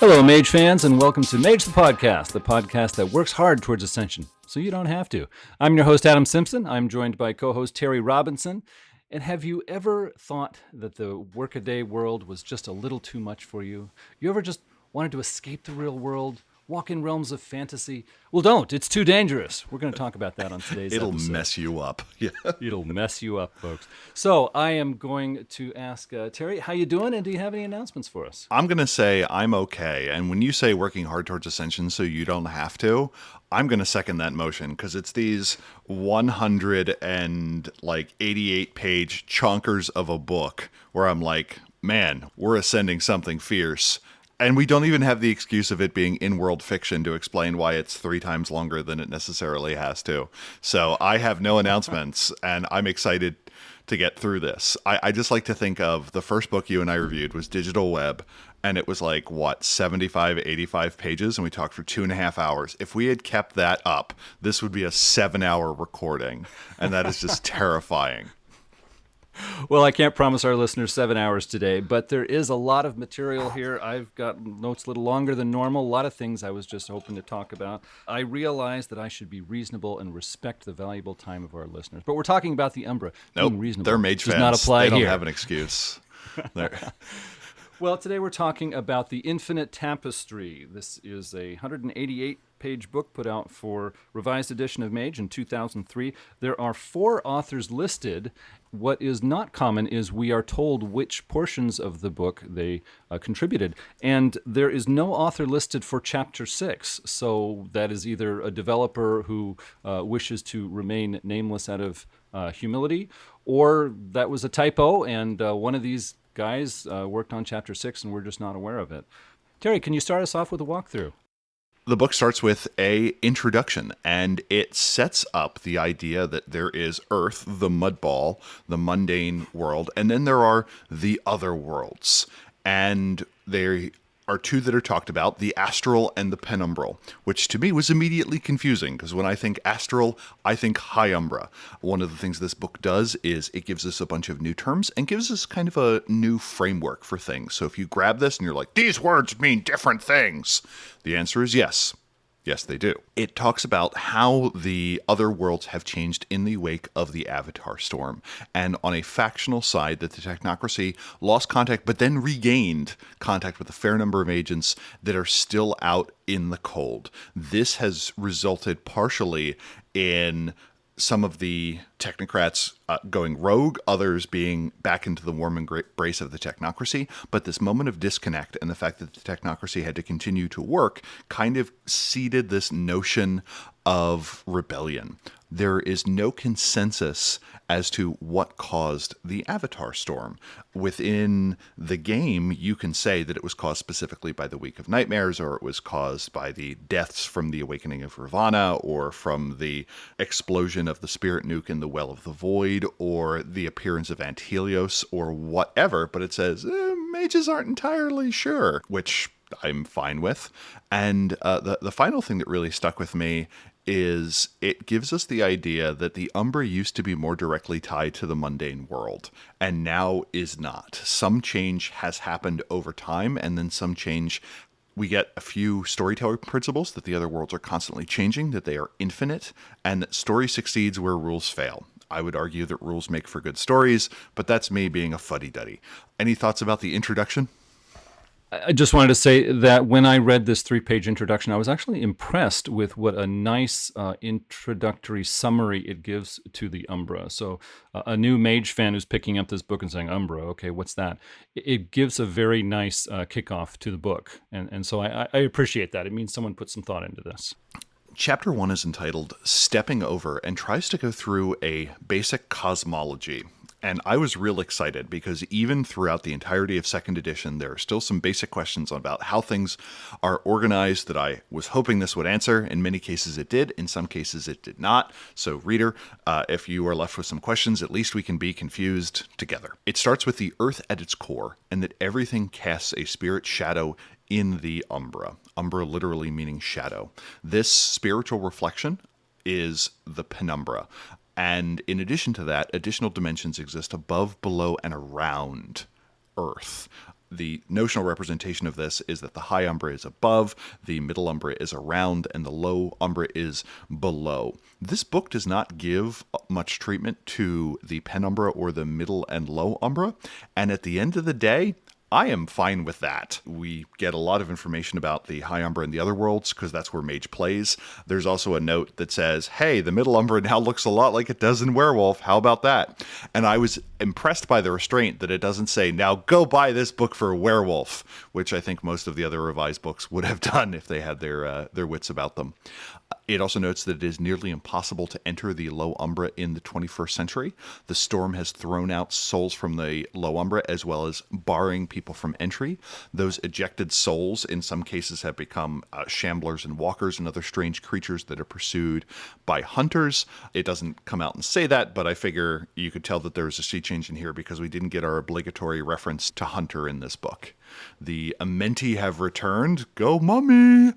Hello, Mage fans, and welcome to Mage the podcast that works hard towards ascension, so you don't have to. I'm your host, Adam Simpson. I'm joined by co-host Terry Robinson. And have you ever thought that the workaday world was just a little too much for you? You ever just wanted to escape the real world, walk in realms of fantasy? Well, don't. It's too dangerous. We're going to talk about that on today's It'll episode. mess you up. Yeah. It'll mess you up, folks. So I am going to ask Terry, how you doing, and do you have any announcements for us? I'm going to say I'm okay. And when you say working hard towards ascension so you don't have to, I'm going to second that motion because it's these 188 page chonkers of a book where I'm like, man, we're ascending something fierce. And we don't even have the excuse of it being in-world fiction to explain why it's 3 times longer than it necessarily has to. So I have no announcements, and I'm excited to get through this. I just like to think of the first book you and I reviewed was Digital Web, and it was like, 75, 85 pages, and we talked for 2.5 hours. If we had kept that up, this would be a 7-hour recording, and that is just terrifying. Well, I can't promise our listeners 7 hours today, but there is a lot of material here. I've got notes a little longer than normal, a lot of things I was just hoping to talk about. I realized that I should be reasonable and respect the valuable time of our listeners. But we're talking about the Umbra. Nope, being reasonable they're mage does fans. not apply they don't here. have an excuse. Well, today we're talking about the Infinite Tapestry. This is a 188-page book put out for Revised Edition of Mage in 2003. There are 4 authors listed. What is not common is we are told which portions of the book they contributed. And there is no author listed for Chapter 6. So that is either a developer who wishes to remain nameless out of humility, or that was a typo, and one of these guys worked on Chapter 6 and we're just not aware of it. Terry, can you start us off with a walkthrough? The book starts with a introduction, and it sets up the idea that there is Earth, the mud ball, the mundane world, and then there are the Otherworlds. And there are 2 that are talked about, the astral and the penumbral, which to me was immediately confusing, because when I think astral, I think high Umbra. One of the things this book does is it gives us a bunch of new terms and gives us kind of a new framework for things. So if you grab this and you're like, these words mean different things, the answer is yes. Yes, they do. It talks about how the other worlds have changed in the wake of the Avatar storm. And on a factional side, that the technocracy lost contact, but then regained contact with a fair number of agents that are still out in the cold. This has resulted partially in some of the technocrats going rogue, others being back into the warm embrace of the technocracy. But this moment of disconnect and the fact that the technocracy had to continue to work kind of seeded this notion of rebellion. There is no consensus as to what caused the Avatar storm. Within the game, you can say that it was caused specifically by the Week of Nightmares, or it was caused by the deaths from the Awakening of Ravana, or from the explosion of the Spirit Nuke in the Well of the Void, or the appearance of Antelios, or whatever, but it says, mages aren't entirely sure, which I'm fine with. And the final thing that really stuck with me is it gives us the idea that the Umbra used to be more directly tied to the mundane world, and now is not. Some change has happened over time, and then some change. We get a few storytelling principles that the other worlds are constantly changing, that they are infinite, and that story succeeds where rules fail. I would argue that rules make for good stories, but that's me being a fuddy-duddy. Any thoughts about the introduction? I just wanted to say that when I read this 3-page introduction, I was actually impressed with what a nice introductory summary it gives to the Umbra. So a new mage fan who's picking up this book and saying, Umbra, okay, what's that? It gives a very nice kickoff to the book. And so I appreciate that. It means someone put some thought into this. Chapter 1 is entitled Stepping Over and tries to go through a basic cosmology. And I was real excited because even throughout the entirety of second edition, there are still some basic questions about how things are organized that I was hoping this would answer. In many cases it did. In some cases it did not. So reader, if you are left with some questions, at least we can be confused together. It starts with the Earth at its core and that everything casts a spirit shadow in the Umbra. Umbra literally meaning shadow. This spiritual reflection is the penumbra. And in addition to that, additional dimensions exist above, below, and around Earth. the notional representation of this is that the high Umbra is above, the middle Umbra is around, and the low Umbra is below. This book does not give much treatment to the penumbra or the middle and low Umbra, and at the end of the day, I am fine with that. We get a lot of information about the High Umbra and the Otherworlds because that's where Mage plays. There's also a note that says, hey, the Middle Umbra now looks a lot like it does in Werewolf. How about that? And I was impressed by the restraint that it doesn't say, now go buy this book for Werewolf, which I think most of the other revised books would have done if they had their wits about them. It also notes that it is nearly impossible to enter the low Umbra in the 21st century. The storm has thrown out souls from the low Umbra as well as barring people from entry. Those ejected souls in some cases have become shamblers and walkers and other strange creatures that are pursued by hunters. It doesn't come out and say that, but I figure you could tell that there's a sea change in here because we didn't get our obligatory reference to hunter in this book. The Amenti have returned. Go mummy!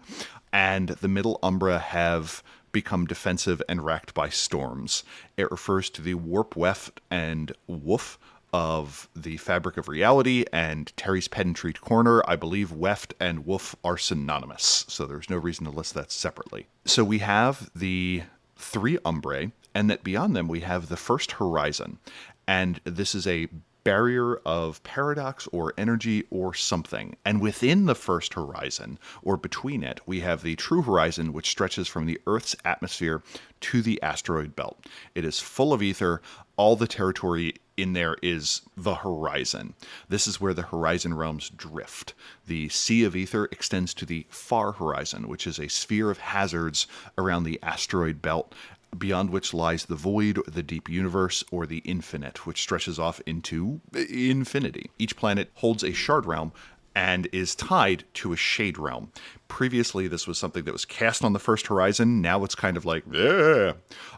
And the middle Umbra have become defensive and racked by storms. It refers to the warp, weft, and woof of the fabric of reality, and Terry's pedantry corner. I believe weft and woof are synonymous, so there's no reason to list that separately. So we have the three Umbrae, and that beyond them we have the first horizon. And this is a barrier of paradox or energy or something. And within the first horizon, or between it, we have the true horizon, which stretches from the Earth's atmosphere to the asteroid belt. It is full of ether. All the territory in there is the horizon. This is where the horizon realms drift. The sea of ether extends to the far horizon, which is a sphere of hazards around the asteroid belt, beyond which lies the void, the deep universe, or the infinite, which stretches off into infinity. Each planet holds a shard realm and is tied to a shade realm. Previously, this was something that was cast on the first horizon. Now it's kind of like, yeah.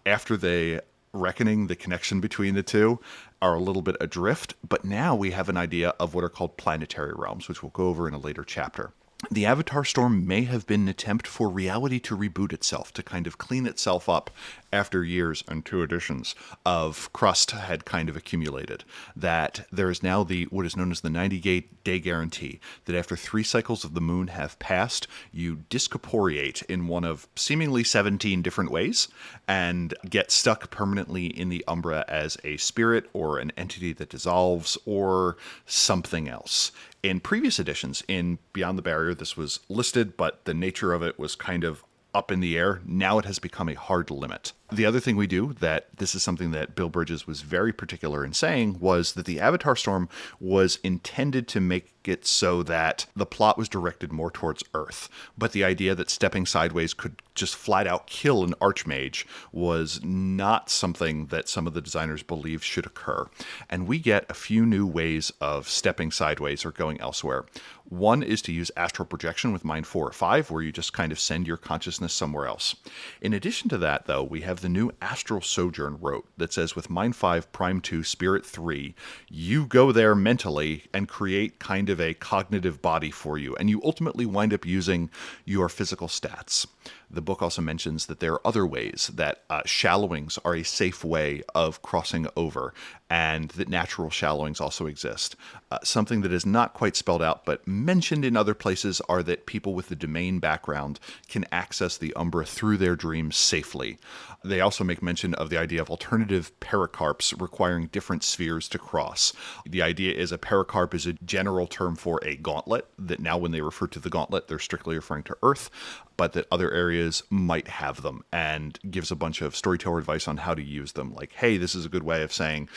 After the reckoning, the connection between the two are a little bit adrift, but now we have an idea of what are called planetary realms, which we'll go over in a later chapter. The Avatar Storm may have been an attempt for reality to reboot itself, to kind of clean itself up after years and 2 editions of crust had kind of accumulated. That there is now what is known as the 90-day guarantee, that after 3 cycles of the moon have passed, you discorporeate in one of seemingly 17 different ways and get stuck permanently in the Umbra as a spirit or an entity that dissolves or something else. In previous editions, in Beyond the Barrier, this was listed, but the nature of it was kind of up in the air. Now it has become a hard limit. The other thing we do, that this is something that Bill Bridges was very particular in saying, was that the Avatar Storm was intended to make it so that the plot was directed more towards Earth. But the idea that stepping sideways could just flat out kill an Archmage was not something that some of the designers believed should occur. And we get a few new ways of stepping sideways or going elsewhere. One is to use astral projection with Mind 4 or 5, where you just kind of send your consciousness somewhere else. In addition to that, though, we have the new Astral Sojourn rote that says with Mind 5, Prime 2, Spirit 3, you go there mentally and create kind of a cognitive body for you, and you ultimately wind up using your physical stats. The book also mentions that there are other ways, that shallowings are a safe way of crossing over, and that natural shallowings also exist. Something that is not quite spelled out, but mentioned in other places, are that people with the domain background can access the Umbra through their dreams safely. They also make mention of the idea of alternative pericarps requiring different spheres to cross. The idea is a pericarp is a general term for a gauntlet, that now when they refer to the gauntlet, they're strictly referring to Earth, but that other areas might have them, and gives a bunch of storyteller advice on how to use them. Like, hey, this is a good way of saying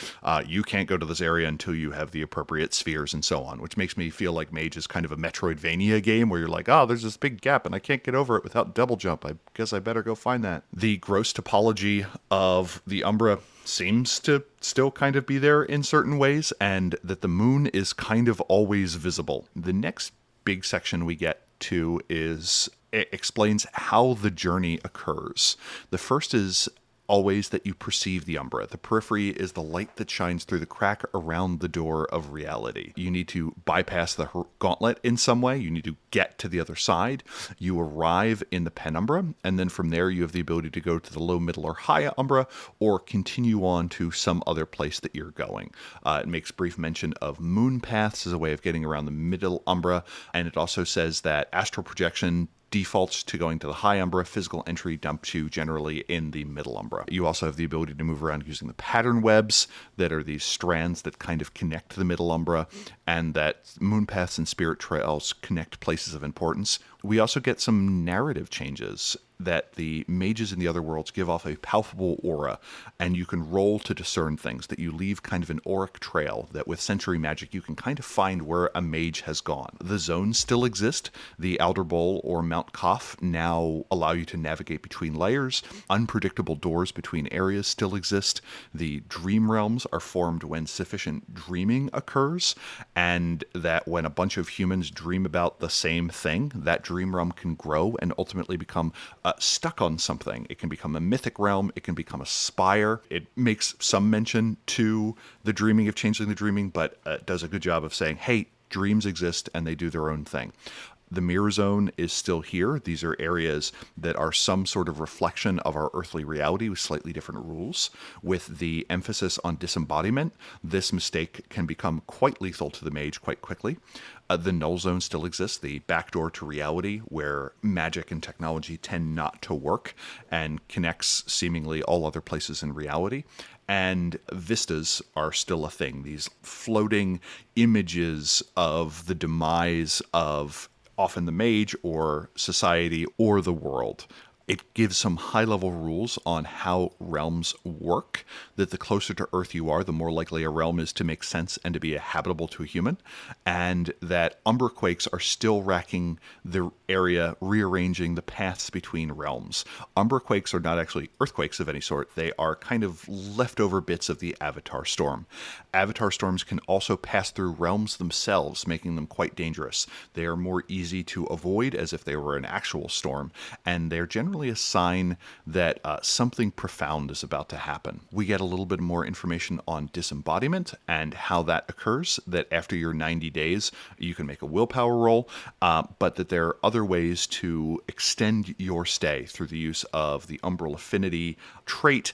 you can't go to this area until you have the appropriate spheres and so on, which makes me feel like Mage is kind of a Metroidvania game where you're like, oh, there's this big gap and I can't get over it without double jump. I guess I better go find that. The gross topology of the Umbra seems to still kind of be there in certain ways, and that the moon is kind of always visible. The next big section we get to is it explains how the journey occurs. The first is always that you perceive the Umbra. The periphery is the light that shines through the crack around the door of reality. You need to bypass the gauntlet in some way. You need to get to the other side. You arrive in the penumbra, and then from there you have the ability to go to the low, middle, or high Umbra, or continue on to some other place that you're going. It makes brief mention of moon paths as a way of getting around the middle Umbra, and it also says that astral projection defaults to going to the high Umbra. Physical entry dumps you generally in the middle Umbra. You also have the ability to move around using the pattern webs that are these strands that kind of connect the middle Umbra, and that moon paths and spirit trails connect places of importance. We also get some narrative changes that the mages in the other worlds give off a palpable aura, and you can roll to discern things, that you leave kind of an auric trail that with sensory magic you can kind of find where a mage has gone. The zones still exist. The Outer Bowl or Mount Koth now allow you to navigate between layers. Unpredictable doors between areas still exist. The dream realms are formed when sufficient dreaming occurs, and that when a bunch of humans dream about the same thing, that dream realm can grow and ultimately become stuck on something. It can become a mythic realm. It can become a spire. It makes some mention to the dreaming of Changeling the Dreaming, but does a good job of saying, hey, dreams exist and they do their own thing. The mirror zone is still here. These are areas that are some sort of reflection of our earthly reality with slightly different rules. With the emphasis on disembodiment, this mistake can become quite lethal to the mage quite quickly. The null zone still exists, the backdoor to reality where magic and technology tend not to work and connects seemingly all other places in reality. And vistas are still a thing, these floating images of the demise of often the mage or society or the world. It gives some high-level rules on how realms work, that the closer to Earth you are, the more likely a realm is to make sense and to be habitable to a human, and that Umbra quakes are still racking the area, rearranging the paths between realms. Umbra quakes are not actually earthquakes of any sort. They are kind of leftover bits of the Avatar Storm. Avatar storms can also pass through realms themselves, making them quite dangerous. They are more easy to avoid as if they were an actual storm, and they're generally a sign that something profound is about to happen. We get a little bit more information on disembodiment and how that occurs, that after your 90 days, you can make a willpower roll, but that there are other ways to extend your stay through the use of the Umbral Affinity trait,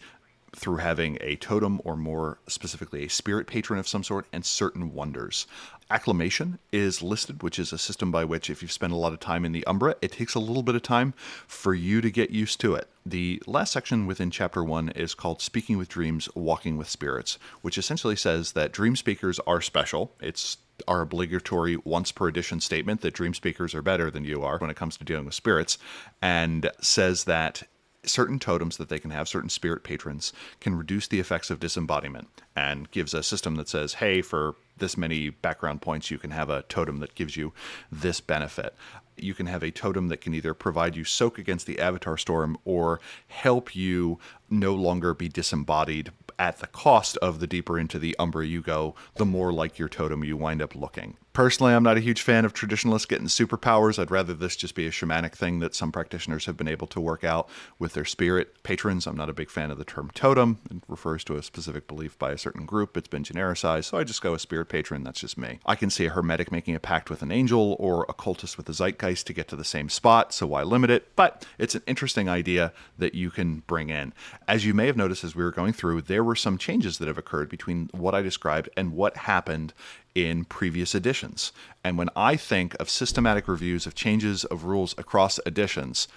through having a totem or more specifically a spirit patron of some sort, and certain wonders. Acclamation is listed, which is a system by which if you've spent a lot of time in the Umbra, it takes a little bit of time for you to get used to it. The last section within Chapter 1 is called Speaking with Dreams, Walking with Spirits, which essentially says that dream speakers are special. It's our obligatory once per edition statement that dream speakers are better than you are when it comes to dealing with spirits, and says that certain totems that they can have, certain spirit patrons, can reduce the effects of disembodiment, and gives a system that says, hey, for this many background points, you can have a totem that gives you this benefit. You can have a totem that can either provide you soak against the Avatar Storm or help you no longer be disembodied at the cost of the deeper into the Umbra you go, the more like your totem you wind up looking. Personally, I'm not a huge fan of traditionalists getting superpowers. I'd rather this just be a shamanic thing that some practitioners have been able to work out with their spirit patrons. I'm not a big fan of the term totem. It refers to a specific belief by a certain group. It's been genericized, so I just go with spirit patron. That's just me. I can see a hermetic making a pact with an angel or a cultist with a zeitgeist to get to the same spot, so why limit it? But it's an interesting idea that you can bring in. As you may have noticed as we were going through, there were some changes that have occurred between what I described and what happened in previous editions. And when I think of systematic reviews of changes of rules across editions,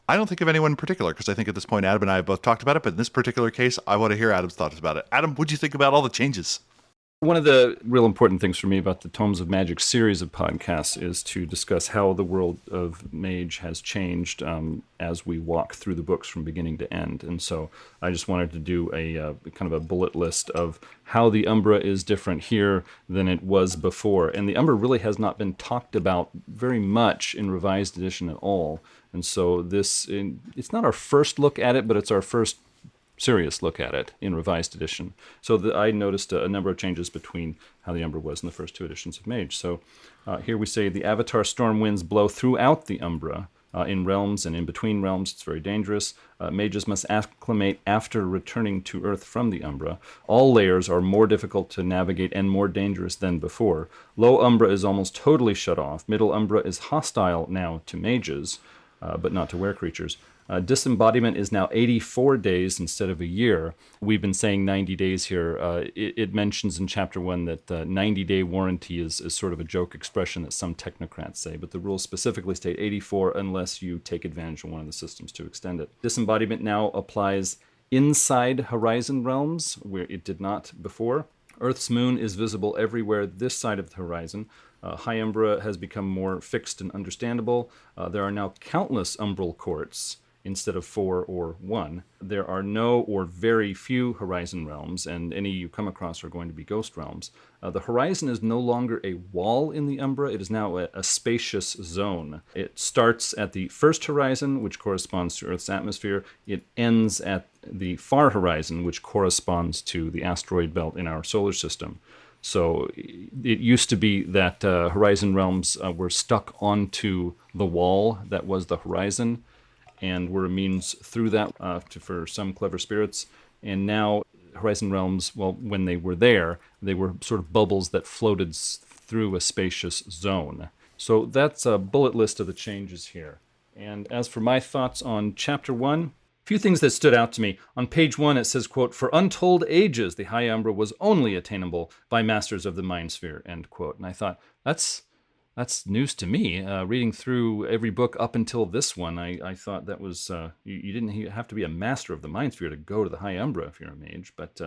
I don't think of anyone in particular, because I think at this point Adam and I have both talked about it, but in this particular case, I want to hear Adam's thoughts about it. Adam, what'd you think about all the changes? One of the real important things for me about the Tomes of Magic series of podcasts is to discuss how the world of Mage has changed as we walk through the books from beginning to end. And so I just wanted to do a kind of a bullet list of how the Umbra is different here than it was before. And the Umbra really has not been talked about very much in Revised Edition at all. And so it's not our first look at it, but it's our first serious look at it in Revised Edition. So I noticed a number of changes between how the Umbra was in the first two editions of Mage. So here we say the Avatar storm winds blow throughout the Umbra, In realms and in between realms, it's very dangerous. Mages must acclimate after returning to Earth from the Umbra. All layers are more difficult to navigate and more dangerous than before. Low Umbra is almost totally shut off. Middle Umbra is hostile now to mages, but not to were-creatures. Disembodiment is now 84 days instead of a year. We've been saying 90 days here. It mentions in Chapter 1 that the 90-day warranty is sort of a joke expression that some technocrats say, but the rules specifically state 84 unless you take advantage of one of the systems to extend it. Disembodiment now applies inside Horizon realms, where it did not before. Earth's moon is visible everywhere this side of the horizon. High Umbra has become more fixed and understandable. There are now countless Umbral courts instead of 4 or 1. There are no or very few Horizon realms, and any you come across are going to be ghost realms. The horizon is no longer a wall in the Umbra. It is now a spacious zone. It starts at the first horizon, which corresponds to Earth's atmosphere. It ends at the far horizon, which corresponds to the asteroid belt in our solar system. So it used to be that Horizon realms were stuck onto the wall that was the horizon, and were a means through that for some clever spirits. And now Horizon realms, well, when they were there, they were sort of bubbles that floated through a spacious zone. So that's a bullet list of the changes here. And as for my thoughts on Chapter 1, a few things that stood out to me. On page 1, it says, quote, "For untold ages, the High Umbra was only attainable by masters of the Mind Sphere," end quote. And I thought, that's news to me. Reading through every book up until this one, I thought that was, you didn't have to be a master of the Mind Sphere to go to the High Umbra if you're a mage, but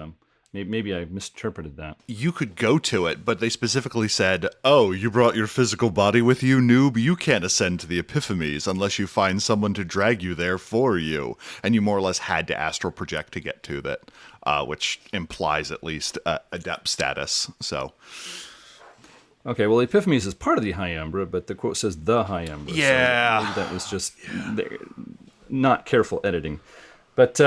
maybe I misinterpreted that. You could go to it, but they specifically said, oh, you brought your physical body with you, noob? You can't ascend to the Epiphanes unless you find someone to drag you there for you. And you more or less had to astral project to get to that, which implies at least adept status, so... Okay, well, Epiphanes is part of the High Umbra, but the quote says the High Umbra. Yeah. So that was just not careful editing. But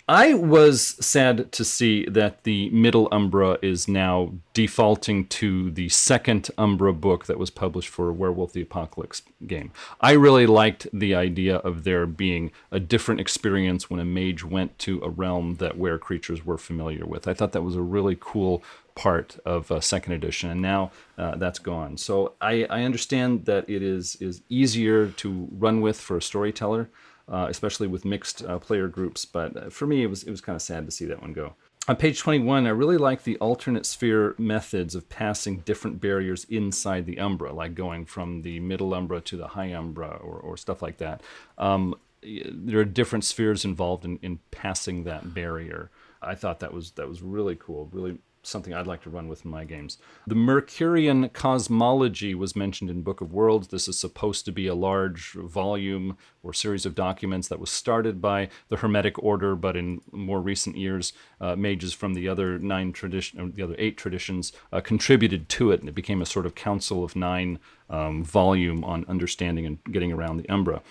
I was sad to see that the Middle Umbra is now defaulting to the second Umbra book that was published for Werewolf the Apocalypse game. I really liked the idea of there being a different experience when a mage went to a realm that were creatures were familiar with. I thought that was a really cool part of second edition, and now that's gone. So I understand that it is easier to run with for a storyteller, especially with mixed player groups, but for me it was kind of sad to see that one go. On page 21, I really like the alternate sphere methods of passing different barriers inside the Umbra, like going from the Middle Umbra to the High Umbra or stuff like that. There are different spheres involved in passing that barrier. I thought that was really cool, really something I'd like to run with in my games. The Mercurian Cosmology was mentioned in Book of Worlds. This is supposed to be a large volume or series of documents that was started by the Hermetic Order, but in more recent years, mages from the other the other 8 traditions contributed to it, and it became a sort of council of 9 volume on understanding and getting around the Umbra.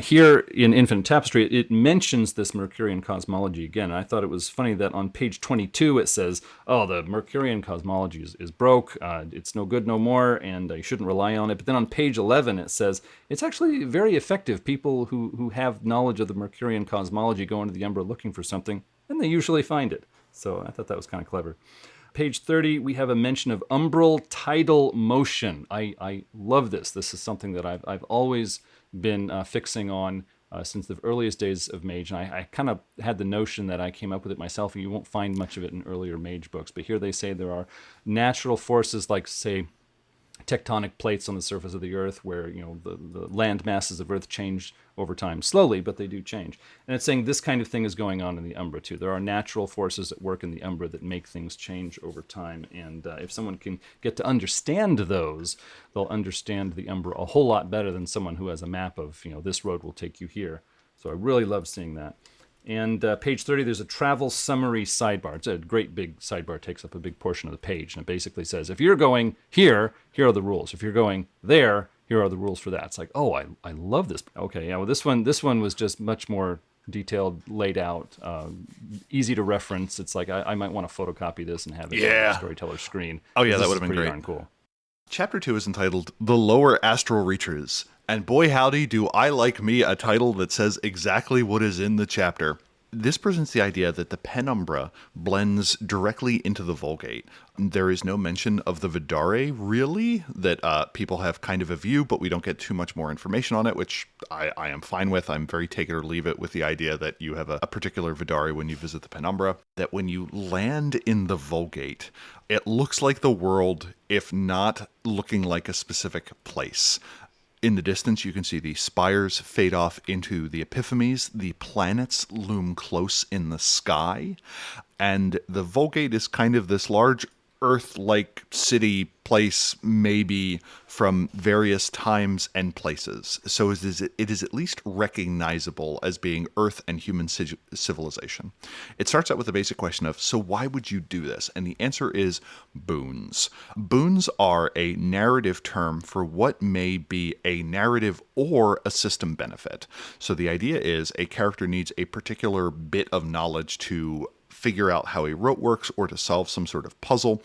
Here in Infinite Tapestry, it mentions this Mercurian Cosmology again. And I thought it was funny that on page 22 it says, oh, the Mercurian Cosmology is broke, it's no good no more, and you shouldn't rely on it. But then on page 11 it says, it's actually very effective. People who have knowledge of the Mercurian Cosmology go into the Umbra looking for something, and they usually find it. So I thought that was kind of clever. Page 30, we have a mention of umbral tidal motion. I love this. This is something that I've always been fixing on since the earliest days of Mage. And I kind of had the notion that I came up with it myself, and you won't find much of it in earlier Mage books. But here they say there are natural forces like, say, tectonic plates on the surface of the Earth, where the land masses of Earth change over time, slowly, but they do change. And it's saying this kind of thing is going on in the Umbra too. There are natural forces at work in the Umbra that make things change over time, and if someone can get to understand those, they'll understand the Umbra a whole lot better than someone who has a map of, this road will take you here. So I really love seeing that. And page 30, there's a travel summary sidebar. It's a great big sidebar, takes up a big portion of the page. And it basically says, if you're going here, here are the rules. If you're going there, here are the rules for that. It's like, oh, I love this. Okay, yeah, well, this one was just much more detailed, laid out, easy to reference. It's like, I might want to photocopy this and have it on the Storyteller screen. Oh, yeah, that would have been great. Darn cool. Chapter 2 is entitled The Lower Astral Reaches. And boy, howdy, do I like me a title that says exactly what is in the chapter. This presents the idea that the penumbra blends directly into the Vulgate. There is no mention of the Vidare, really, that people have kind of a view, but we don't get too much more information on it, which I am fine with. I'm very take it or leave it with the idea that you have a particular Vidare when you visit the penumbra. That when you land in the Vulgate, it looks like the world, if not looking like a specific place. In the distance, you can see the spires fade off into the epiphanies. The planets loom close in the sky. And the Vulgate is kind of this large Earth-like city place, maybe from various times and places. So it is at least recognizable as being Earth and human civilization. It starts out with the basic question of, so why would you do this? And the answer is boons. Boons are a narrative term for what may be a narrative or a system benefit. So the idea is a character needs a particular bit of knowledge to figure out how a rote works or to solve some sort of puzzle.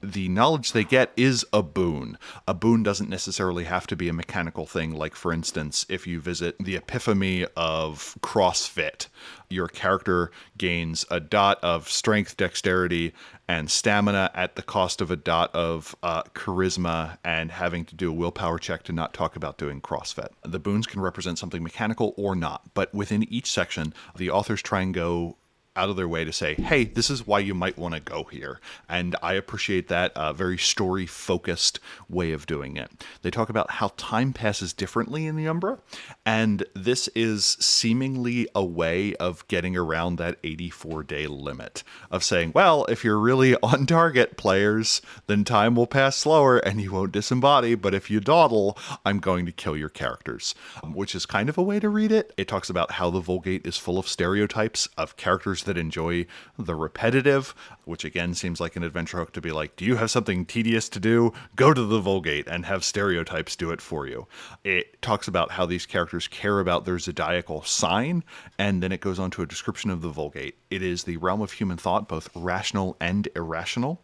The knowledge they get is a boon. A boon doesn't necessarily have to be a mechanical thing. Like, for instance, if you visit the epiphany of CrossFit, your character gains a dot of strength, dexterity, and stamina at the cost of a dot of charisma and having to do a willpower check to not talk about doing CrossFit. The boons can represent something mechanical or not, but within each section, the authors try and go out of their way to say, hey, this is why you might want to go here. And I appreciate that very story-focused way of doing it. They talk about how time passes differently in the Umbra, and this is seemingly a way of getting around that 84-day limit of saying, well, if you're really on target, players, then time will pass slower and you won't disembody, but if you dawdle, I'm going to kill your characters, which is kind of a way to read it. It talks about how the Vulgate is full of stereotypes of characters that enjoy the repetitive, which again seems like an adventure hook to be like, do you have something tedious to do? Go to the Vulgate and have stereotypes do it for you. It talks about how these characters care about their zodiacal sign, and then it goes on to a description of the Vulgate. It is the realm of human thought, both rational and irrational.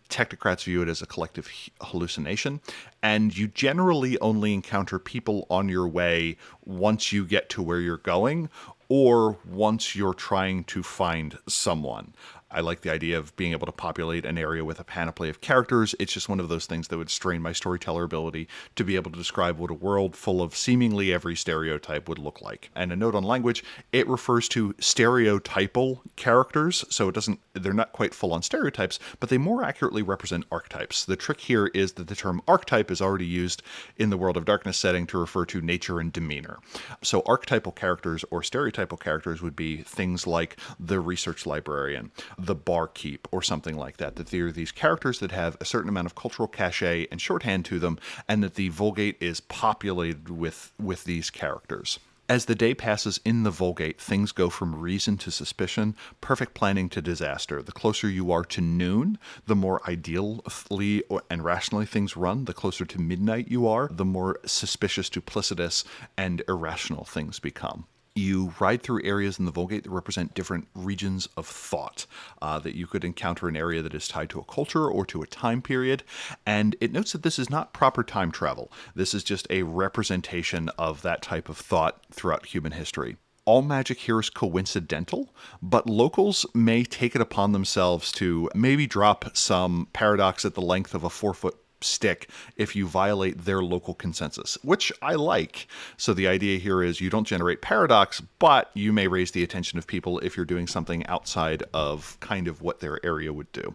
Technocrats view it as a collective hallucination, and you generally only encounter people on your way once you get to where you're going, or once you're trying to find someone. I like the idea of being able to populate an area with a panoply of characters. It's just one of those things that would strain my storyteller ability to be able to describe what a world full of seemingly every stereotype would look like. And a note on language, it refers to stereotypal characters, so they're not quite full on stereotypes, but they more accurately represent archetypes. The trick here is that the term archetype is already used in the World of Darkness setting to refer to nature and demeanor. So archetypal characters or stereotypal characters would be things like the research librarian, the barkeep, or something like that. That there are these characters that have a certain amount of cultural cachet and shorthand to them, and that the Vulgate is populated with these characters. As the day passes in the Vulgate, things go from reason to suspicion, perfect planning to disaster. The closer you are to noon, the more ideally and rationally things run. The closer to midnight you are, the more suspicious, duplicitous, and irrational things become. You ride through areas in the Vulgate that represent different regions of thought, that you could encounter an area that is tied to a culture or to a time period, and it notes that this is not proper time travel. This is just a representation of that type of thought throughout human history. All magic here is coincidental, but locals may take it upon themselves to maybe drop some paradox at the length of a 4-foot stick if you violate their local consensus, which I like. So the idea here is you don't generate paradox, but you may raise the attention of people if you're doing something outside of kind of what their area would do.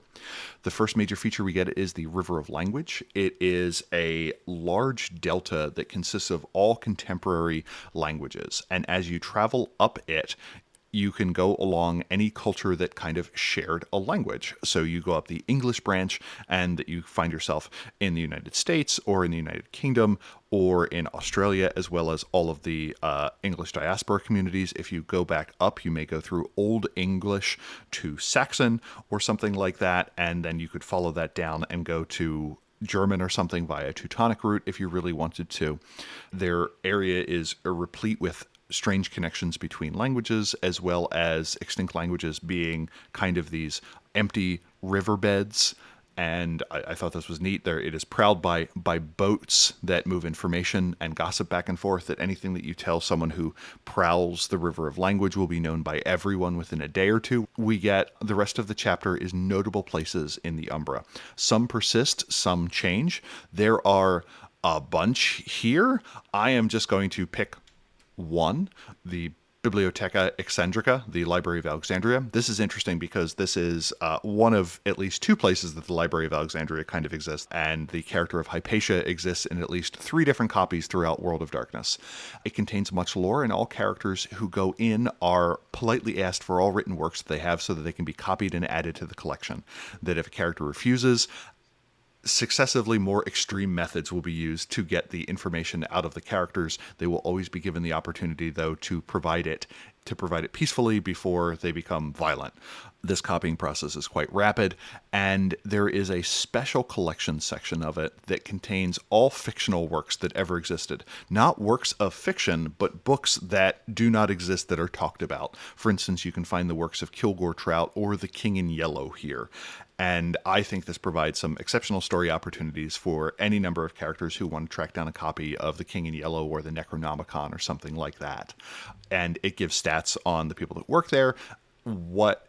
The first major feature we get is the River of Language. It is a large delta that consists of all contemporary languages, and as you travel up it, you can go along any culture that kind of shared a language. So you go up the English branch and you find yourself in the United States or in the United Kingdom or in Australia, as well as all of the English diaspora communities. If you go back up, you may go through Old English to Saxon or something like that, and then you could follow that down and go to German or something via Teutonic route if you really wanted to. Their area is replete with strange connections between languages, as well as extinct languages being kind of these empty riverbeds and I thought this was neat. There, it is prowled by boats that move information and gossip back and forth. That anything that you tell someone who prowls the river of language will be known by everyone within a day or two. We get the rest of the chapter is notable places in the Umbra. Some persist, some change. There are a bunch here. I am just going to pick one, the Bibliotheca Excentrica, the Library of Alexandria. This is interesting because this is one of at least two places that the Library of Alexandria kind of exists, and the character of Hypatia exists in at least 3 different copies throughout World of Darkness. It contains much lore, and all characters who go in are politely asked for all written works that they have so that they can be copied and added to the collection. That if a character refuses, successively more extreme methods will be used to get the information out of the characters. They will always be given the opportunity, though, to provide it peacefully before they become violent. This copying process is quite rapid, and there is a special collection section of it that contains all fictional works that ever existed. Not works of fiction, but books that do not exist that are talked about. For instance, you can find the works of Kilgore Trout or The King in Yellow here. And I think this provides some exceptional story opportunities for any number of characters who want to track down a copy of The King in Yellow or the Necronomicon or something like that. And it gives stats on the people that work there, what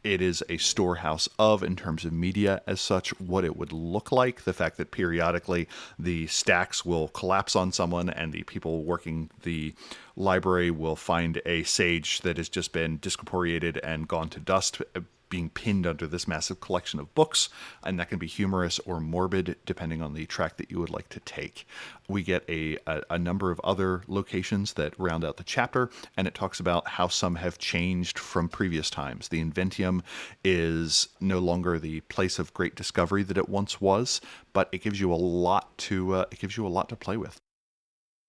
it is a storehouse of in terms of media as such, what it would look like, the fact that periodically the stacks will collapse on someone and the people working the library will find a sage that has just been discorporeated and gone to dust, being pinned under this massive collection of books, and that can be humorous or morbid depending on the track that you would like to take. We get a number of other locations that round out the chapter, and it talks about how some have changed from previous times. The Inventium is no longer the place of great discovery that it once was, but it gives you a lot to play with.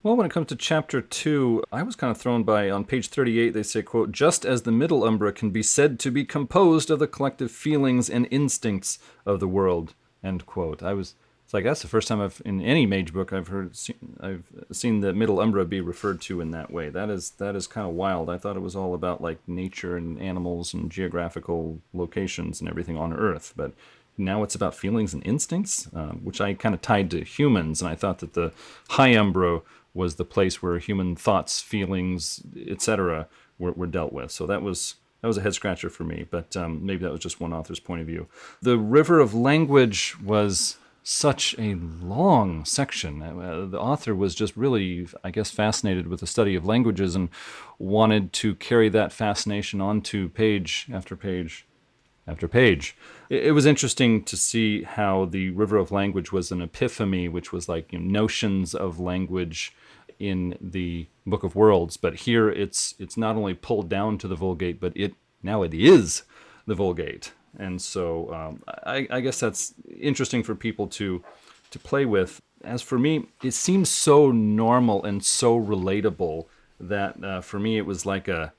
Well, when it comes to Chapter 2, I was kind of thrown by, on page 38, they say, quote, just as the Middle Umbra can be said to be composed of the collective feelings and instincts of the world, end quote. It's like, that's the first time in any mage book I've seen the Middle Umbra be referred to in that way. That is kind of wild. I thought it was all about, like, nature and animals and geographical locations and everything on Earth, but now it's about feelings and instincts, which I kind of tied to humans, and I thought that the High Umbra was the place where human thoughts, feelings, etc. were dealt with. So that was a head scratcher for me, but maybe that was just one author's point of view. The River of Language was such a long section. The author was just really, I guess, fascinated with the study of languages and wanted to carry that fascination onto page after page after page. It was interesting to see how the River of Language was an epiphany, which was like, notions of language in the Book of Worlds, but here it's not only pulled down to the Vulgate, but it is the Vulgate, and so I guess that's interesting for people to play with. As for me, it seems so normal and so relatable that for me it's like a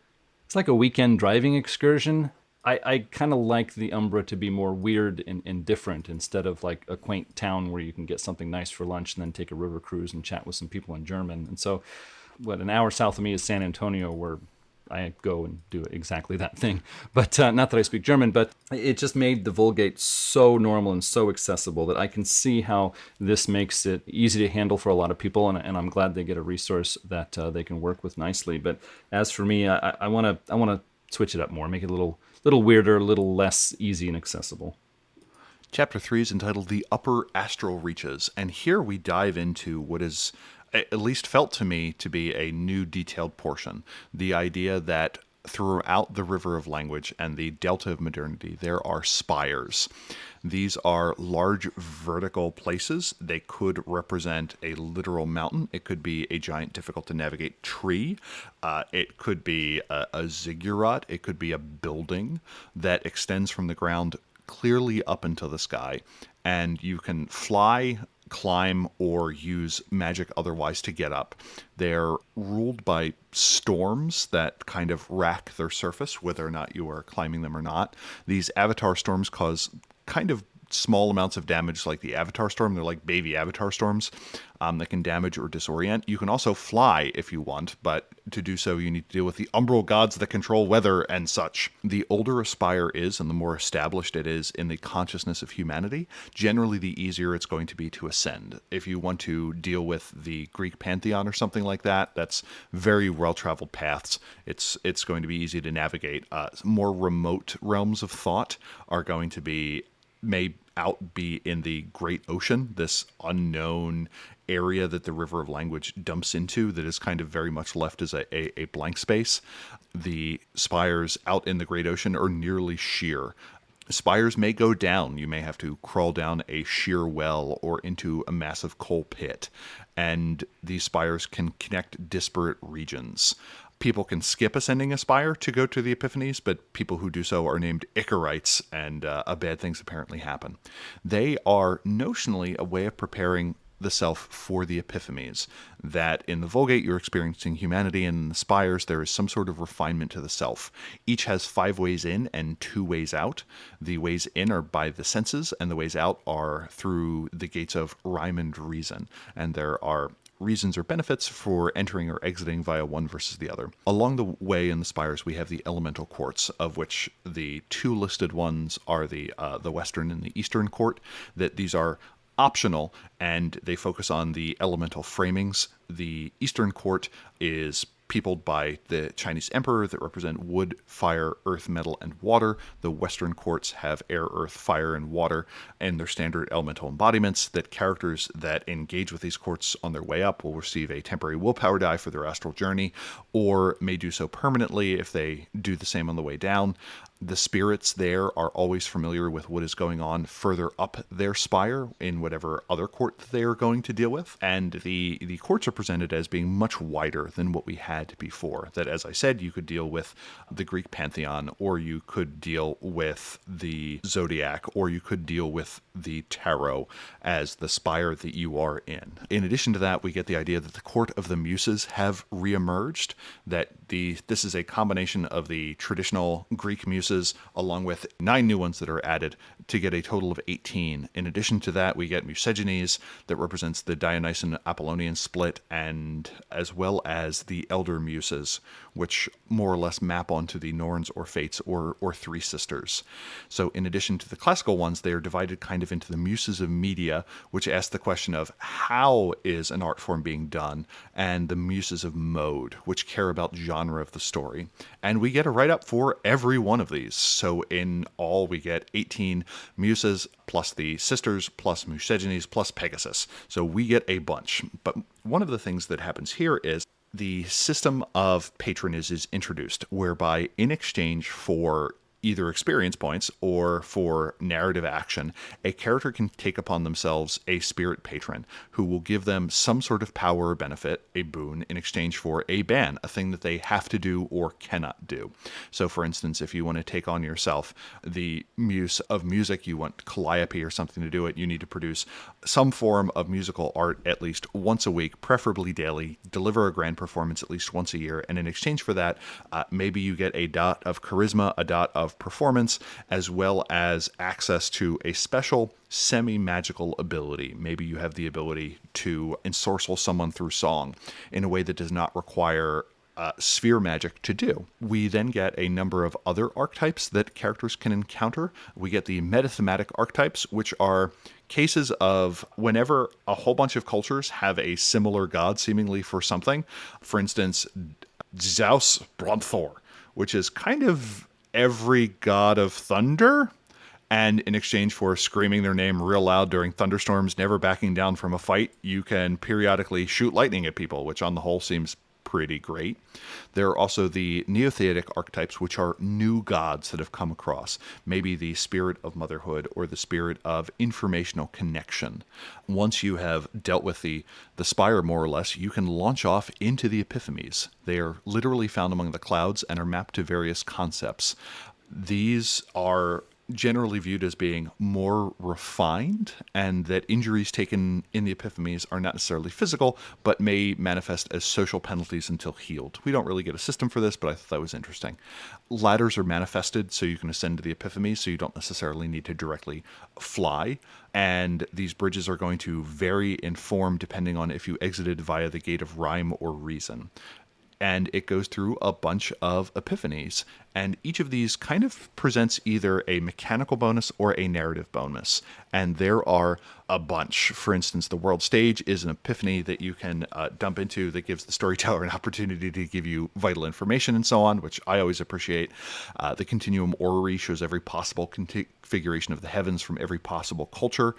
weekend driving excursion. I kind of like the Umbra to be more weird and different, instead of like a quaint town where you can get something nice for lunch and then take a river cruise and chat with some people in German. And so, an hour south of me is San Antonio, where I go and do exactly that thing. But not that I speak German, but it just made the Vulgate so normal and so accessible that I can see how this makes it easy to handle for a lot of people, and I'm glad they get a resource that they can work with nicely. But as for me, I want to switch it up more, make it a little weirder, a little less easy and accessible. Chapter 3 is entitled The Upper Astral Reaches, and here we dive into what is, at least felt to me, to be a new detailed portion. The idea that throughout the River of Language and the Delta of Modernity, there are spires. These are large vertical places. They could represent a literal mountain. It could be a giant, difficult-to-navigate tree. It could be a ziggurat. It could be a building that extends from the ground clearly up into the sky. And you can fly, climb, or use magic otherwise to get up. They're ruled by storms that kind of rack their surface, whether or not you are climbing them or not. These avatar storms cause kind of small amounts of damage like the Avatar Storm. They're like baby Avatar Storms that can damage or disorient. You can also fly if you want, but to do so you need to deal with the Umbral gods that control weather and such. The older a spire is and the more established it is in the consciousness of humanity, generally the easier it's going to be to ascend. If you want to deal with the Greek pantheon or something like that, that's very well-traveled paths. It's going to be easy to navigate. More remote realms of thought are going to be be in the great ocean, this unknown area that the river of language dumps into that is kind of very much left as a blank space. The spires out in the great ocean are nearly sheer. Spires may go down. You may have to crawl down a sheer well or into a massive coal pit. And these spires can connect disparate regions. People can skip ascending a spire to go to the Epiphanies, but people who do so are named Icarites, and bad things apparently happen. They are notionally a way of preparing the self for the Epiphanies, that in the Vulgate you're experiencing humanity, and in the spires there is some sort of refinement to the self. Each has 5 ways in and 2 ways out. The ways in are by the senses, and the ways out are through the gates of rhyme and reason, and there are reasons or benefits for entering or exiting via one versus the other. Along the way in the spires, we have the elemental courts, of which the 2 listed ones are the Western and the Eastern court. That these are optional, and they focus on the elemental framings. The Eastern court is peopled by the Chinese emperor that represent wood, fire, earth, metal, and water. The Western courts have air, earth, fire, and water, and their standard elemental embodiments. That characters that engage with these courts on their way up will receive a temporary willpower die for their astral journey, or may do so permanently if they do the same on the way down. The spirits there are always familiar with what is going on further up their spire in whatever other court they are going to deal with. And the courts are presented as being much wider than what we had before. That, as I said, you could deal with the Greek pantheon, or you could deal with the zodiac, or you could deal with the tarot as the spire that you are in. In addition to that, we get the idea that the court of the muses have reemerged, that this is a combination of the traditional Greek muses along with 9 new ones that are added to get a total of 18. In addition to that, we get Musegenes that represents the Dionysian-Apollonian split, and as well as the Elder Muses, which more or less map onto the Norns or Fates or 3 sisters. So in addition to the classical ones, they are divided kind of into the Muses of Media, which ask the question of how is an art form being done, and the Muses of Mode, which care about genre of the story. And we get a write-up for every one of these. So in all, we get 18 muses plus the sisters plus Musegenes plus Pegasus. So we get a bunch. But one of the things that happens here is the system of patronage is introduced, whereby in exchange for either experience points or for narrative action, a character can take upon themselves a spirit patron who will give them some sort of power or benefit, a boon, in exchange for a ban, a thing that they have to do or cannot do. So for instance, if you want to take on yourself the muse of music, you want calliope or something to do it, you need to produce some form of musical art at least once a week, preferably daily, deliver a grand performance at least once a year, and in exchange for that, maybe you get a dot of charisma, a dot of performance, as well as access to a special semi-magical ability. Maybe you have the ability to ensorcel someone through song in a way that does not require sphere magic to do. We then get a number of other archetypes that characters can encounter. We get the metathematic archetypes, which are cases of whenever a whole bunch of cultures have a similar god seemingly for something. For instance, Zeus Bronthor, which is kind of every god of thunder, and in exchange for screaming their name real loud during thunderstorms, never backing down from a fight, you can periodically shoot lightning at people, which on the whole seems pretty great. There are also the neotheistic archetypes, which are new gods that have come across. Maybe the spirit of motherhood or the spirit of informational connection. Once you have dealt with the spire, more or less, you can launch off into the epiphanies. They are literally found among the clouds and are mapped to various concepts. These are generally viewed as being more refined, and that injuries taken in the epiphanies are not necessarily physical, but may manifest as social penalties until healed. We don't really get a system for this, but I thought that was interesting. Ladders are manifested so you can ascend to the epiphany, so you don't necessarily need to directly fly. And these bridges are going to vary in form depending on if you exited via the gate of rhyme or reason. And it goes through a bunch of epiphanies. And each of these kind of presents either a mechanical bonus or a narrative bonus. And there are a bunch. For instance, the world stage is an epiphany that you can dump into that gives the storyteller an opportunity to give you vital information and so on, which I always appreciate. The continuum orrery shows every possible configuration of the heavens from every possible culture.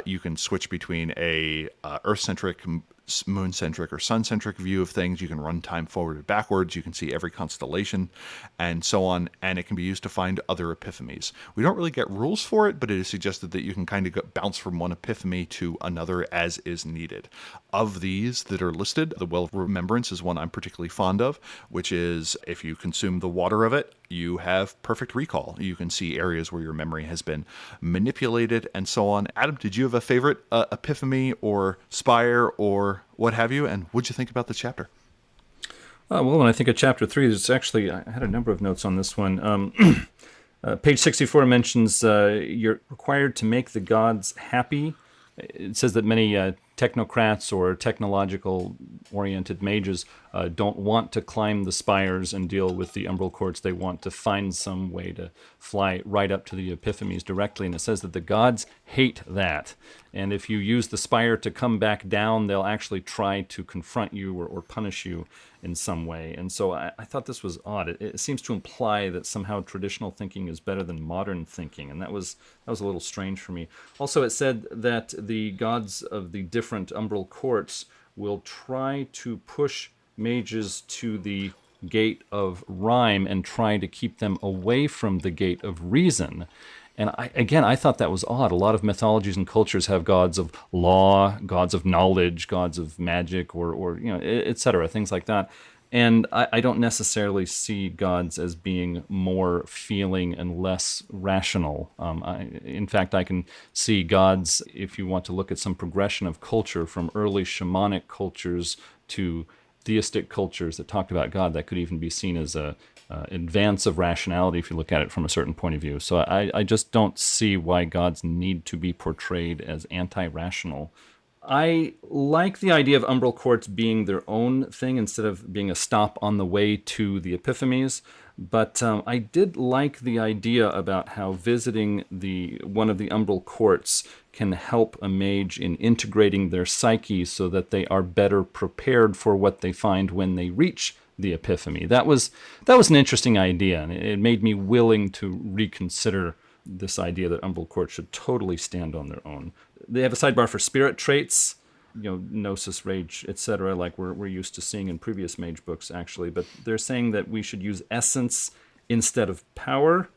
You can switch between a Earth-centric, moon-centric, or sun-centric view of things. You can run time forward and backwards. You can see every constellation and so on, and it can be used to find other epiphanies. We don't really get rules for it, but it is suggested that you can kind of bounce from one epiphany to another as is needed. Of these that are listed, the Well of Remembrance is one I'm particularly fond of, which is if you consume the water of it, you have perfect recall. You can see areas where your memory has been manipulated and so on. Adam, did you have a favorite epiphany or spire or what have you? And what'd you think about the chapter? Well, when I think of Chapter 3, there's actually, I had a number of notes on this one. Page 64 mentions you're required to make the gods happy. It says that many technocrats or technological-oriented mages don't want to climb the spires and deal with the Umbral courts. They want to find some way to fly right up to the epiphanies directly. And it says that the gods hate that. And if you use the spire to come back down, they'll actually try to confront you or punish you in some way. And so I thought this was odd. It seems to imply that somehow traditional thinking is better than modern thinking, and that was a little strange for me. Also, it said that the gods of the different Umbral courts will try to push mages to the gate of rhyme and try to keep them away from the gate of reason. And I thought that was odd. A lot of mythologies and cultures have gods of law, gods of knowledge, gods of magic, or et cetera, things like that. And I don't necessarily see gods as being more feeling and less rational. In fact, I can see gods, if you want to look at some progression of culture from early shamanic cultures to theistic cultures that talked about God, that could even be seen as a advance of rationality if you look at it from a certain point of view. So I just don't see why gods need to be portrayed as anti-rational. I like the idea of Umbral courts being their own thing instead of being a stop on the way to the epiphanies, but I did like the idea about how visiting one of the Umbral courts can help a mage in integrating their psyche so that they are better prepared for what they find when they reach the epiphany. That was an interesting idea, and it made me willing to reconsider this idea that Umbral courts should totally stand on their own. They have a sidebar for spirit traits, gnosis, rage, etc., like we're used to seeing in previous mage books, actually. But they're saying that we should use essence instead of power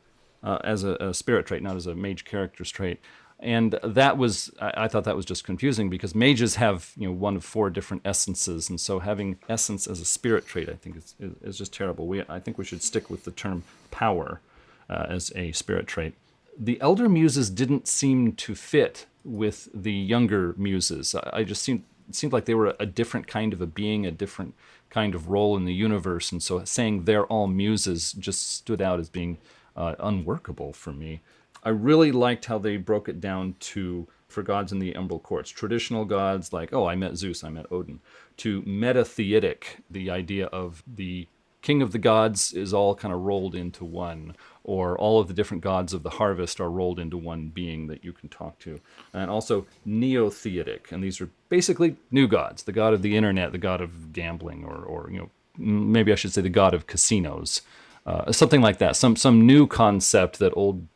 as a spirit trait, not as a mage character's trait. And I thought that was just confusing because mages have, one of 4 different essences. And so having essence as a spirit trait, I think is just terrible. I think we should stick with the term power as a spirit trait. The elder muses didn't seem to fit with the younger muses. It seemed like they were a different kind of a being, a different kind of role in the universe. And so saying they're all muses just stood out as being unworkable for me. I really liked how they broke it down for gods in the Umbral courts. Traditional gods like, I met Zeus, I met Odin. To metatheistic, the idea of the king of the gods is all kind of rolled into one, or all of the different gods of the harvest are rolled into one being that you can talk to. And also neotheistic, and these are basically new gods, the god of the internet, the god of gambling, or maybe I should say the god of casinos, something like that. Some new concept that old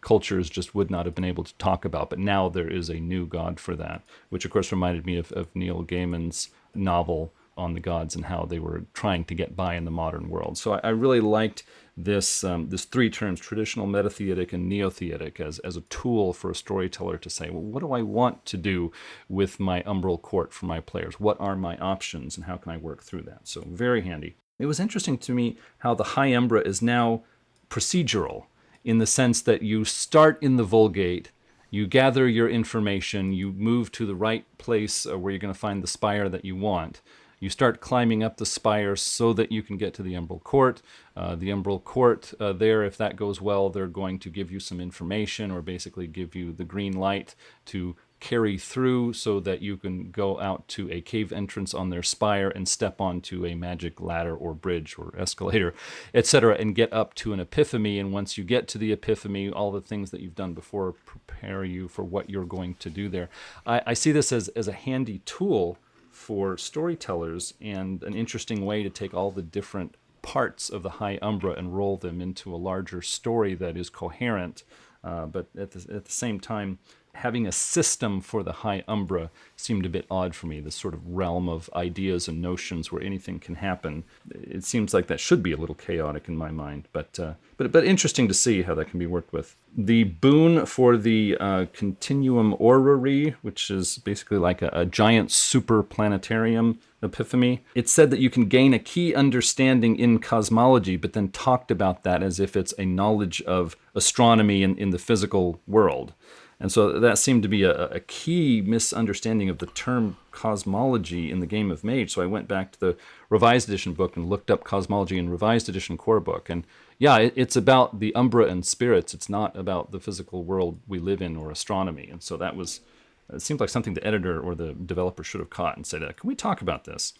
cultures just would not have been able to talk about, but now there is a new god for that, which of course reminded me of Neil Gaiman's novel on the gods and how they were trying to get by in the modern world. So I really liked this 3 terms, traditional, metatheistic, and neotheistic, as a tool for a storyteller to say, well, what do I want to do with my Umbral court for my players? What are my options, and how can I work through that? So very handy. It was interesting to me how the High Umbra is now procedural. in the sense that you start in the Vulgate, you gather your information, you move to the right place where you're going to find the spire that you want. You start climbing up the spire so that you can get to the Umbral Court. The Umbral Court, there, if that goes well, they're going to give you some information or basically give you the green light to carry through so that you can go out to a cave entrance on their spire and step onto a magic ladder or bridge or escalator, etc., and get up to an epiphany. And once you get to the epiphany, all the things that you've done before prepare you for what you're going to do there. I see this as a handy tool for storytellers and an interesting way to take all the different parts of the High Umbra and roll them into a larger story that is coherent, but at the same time, having a system for the High Umbra seemed a bit odd for me, this sort of realm of ideas and notions where anything can happen. It seems like that should be a little chaotic in my mind, but interesting to see how that can be worked with. The boon for the Continuum Orrery, which is basically like a giant super planetarium epiphany, it said that you can gain a key understanding in cosmology, but then talked about that as if it's a knowledge of astronomy in the physical world. And so that seemed to be a key misunderstanding of the term cosmology in the game of Mage. So I went back to the Revised Edition book and looked up cosmology in Revised Edition core book. And yeah, it's about the Umbra and spirits. It's not about the physical world we live in or astronomy. And so it seemed like something the editor or the developer should have caught and said, can we talk about this?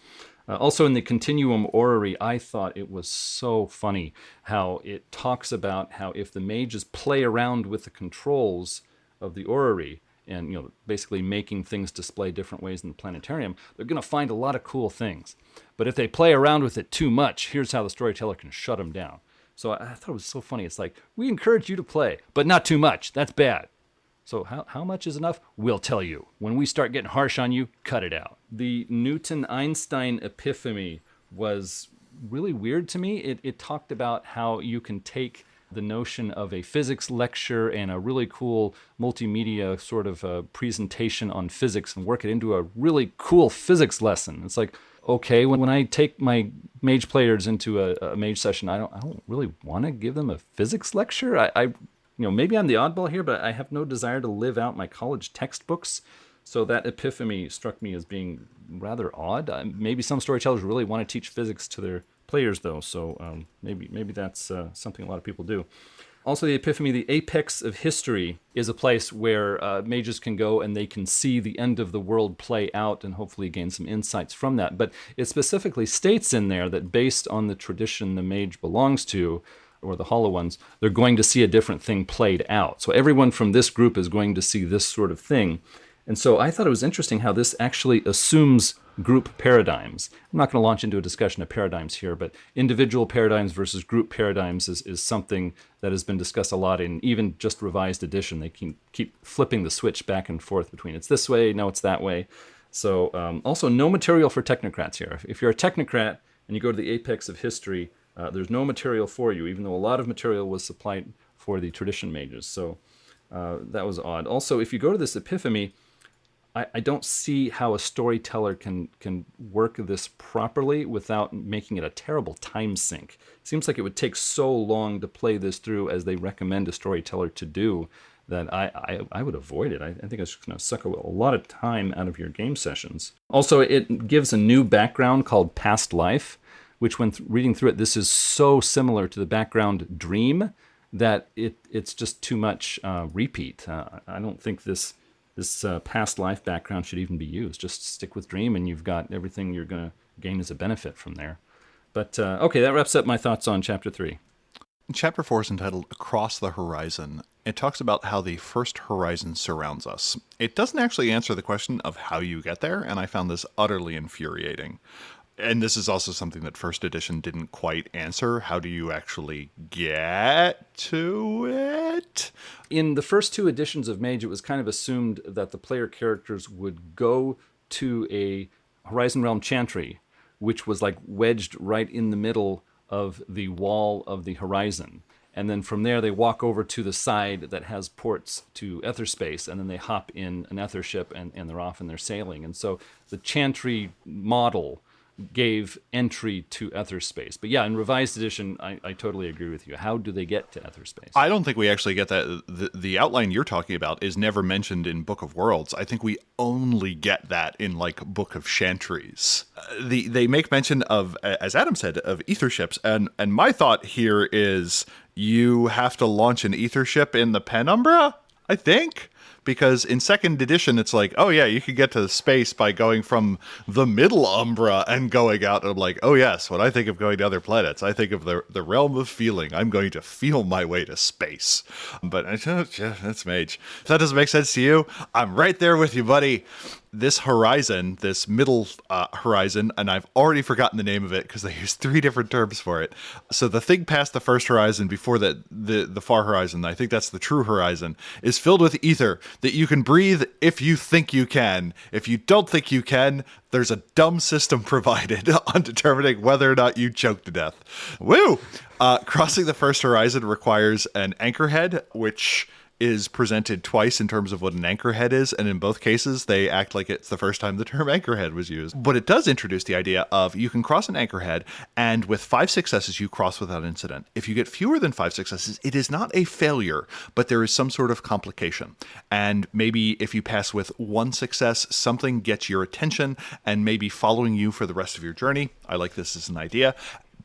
Also in the Continuum Orrery, I thought it was so funny how it talks about how if the mages play around with the controls of the orrery and basically making things display different ways in the planetarium, they're going to find a lot of cool things. But if they play around with it too much, here's how the storyteller can shut them down. So I thought it was so funny. It's like, we encourage you to play, but not too much. That's bad. So how much is enough? We'll tell you. When we start getting harsh on you, cut it out. The Newton-Einstein epiphany was really weird to me. It talked about how you can take the notion of a physics lecture and a really cool multimedia sort of presentation on physics and work it into a really cool physics lesson. It's like, okay, when I take my mage players into a mage session, I don't really want to give them a physics lecture. I maybe I'm the oddball here, but I have no desire to live out my college textbooks. So that epiphany struck me as being rather odd. Maybe some storytellers really want to teach physics to their players, though, so maybe that's something a lot of people do. Also, the epiphany, the apex of history, is a place where mages can go and they can see the end of the world play out and hopefully gain some insights from that. But it specifically states in there that based on the tradition the mage belongs to, or the Hollow Ones, they're going to see a different thing played out. So everyone from this group is going to see this sort of thing. And so I thought it was interesting how this actually assumes group paradigms. I'm not going to launch into a discussion of paradigms here, but individual paradigms versus group paradigms is something that has been discussed a lot in even just Revised Edition. They can keep flipping the switch back and forth between it's this way, no, it's that way. So also no material for technocrats here. If you're a technocrat and you go to the apex of history, there's no material for you, even though a lot of material was supplied for the tradition mages. So that was odd. Also, if you go to this epiphany, I don't see how a storyteller can work this properly without making it a terrible time sink. It seems like it would take so long to play this through as they recommend a storyteller to do that I would avoid it. I think it's going to suck a lot of time out of your game sessions. Also, it gives a new background called Past Life, which when reading through it, this is so similar to the background Dream that it's just too much repeat. I don't think this past life background should even be used. Just stick with Dream and you've got everything you're going to gain as a benefit from there. But okay, that wraps up my thoughts on Chapter 3. Chapter 4 is entitled Across the Horizon. It talks about how the first horizon surrounds us. It doesn't actually answer the question of how you get there, and I found this utterly infuriating. And this is also something that first edition didn't quite answer. How do you actually get to it? In the first two editions of Mage, it was kind of assumed that the player characters would go to a Horizon Realm Chantry, which was like wedged right in the middle of the wall of the horizon. And then from there, they walk over to the side that has ports to ether space, and then they hop in an ether ship, and they're off and they're sailing. And so the Chantry model gave entry to ether space. But yeah, in revised edition, I totally agree with you. How do they get to ether space? I don't think we actually get that. The outline you're talking about is never mentioned in Book of Worlds. I think we only get that in like Book of Chantries. They make mention of, as Adam said, of ether ships, and my thought here is you have to launch an ether ship in the Penumbra, I think. Because in second edition, it's like, oh yeah, you can get to space by going from the middle Umbra and going out. And I'm like, oh yes, when I think of going to other planets, I think of the realm of feeling. I'm going to feel my way to space. But that's Mage. If that doesn't make sense to you, I'm right there with you, buddy. This horizon, this middle horizon, and I've already forgotten the name of it because they use 3 different terms for it. So the thing past the first horizon before the far horizon, I think that's the true horizon, is filled with ether that you can breathe if you think you can. If you don't think you can, there's a dumb system provided on determining whether or not you choke to death. Woo! Crossing the first horizon requires an anchorhead, which is presented twice in terms of what an anchorhead is, and in both cases they act like it's the first time the term anchorhead was used. But it does introduce the idea of you can cross an anchorhead, and with 5 successes you cross without incident. If you get fewer than 5 successes, it is not a failure, but there is some sort of complication. And maybe if you pass with 1 success, something gets your attention and maybe following you for the rest of your journey. I like this as an idea.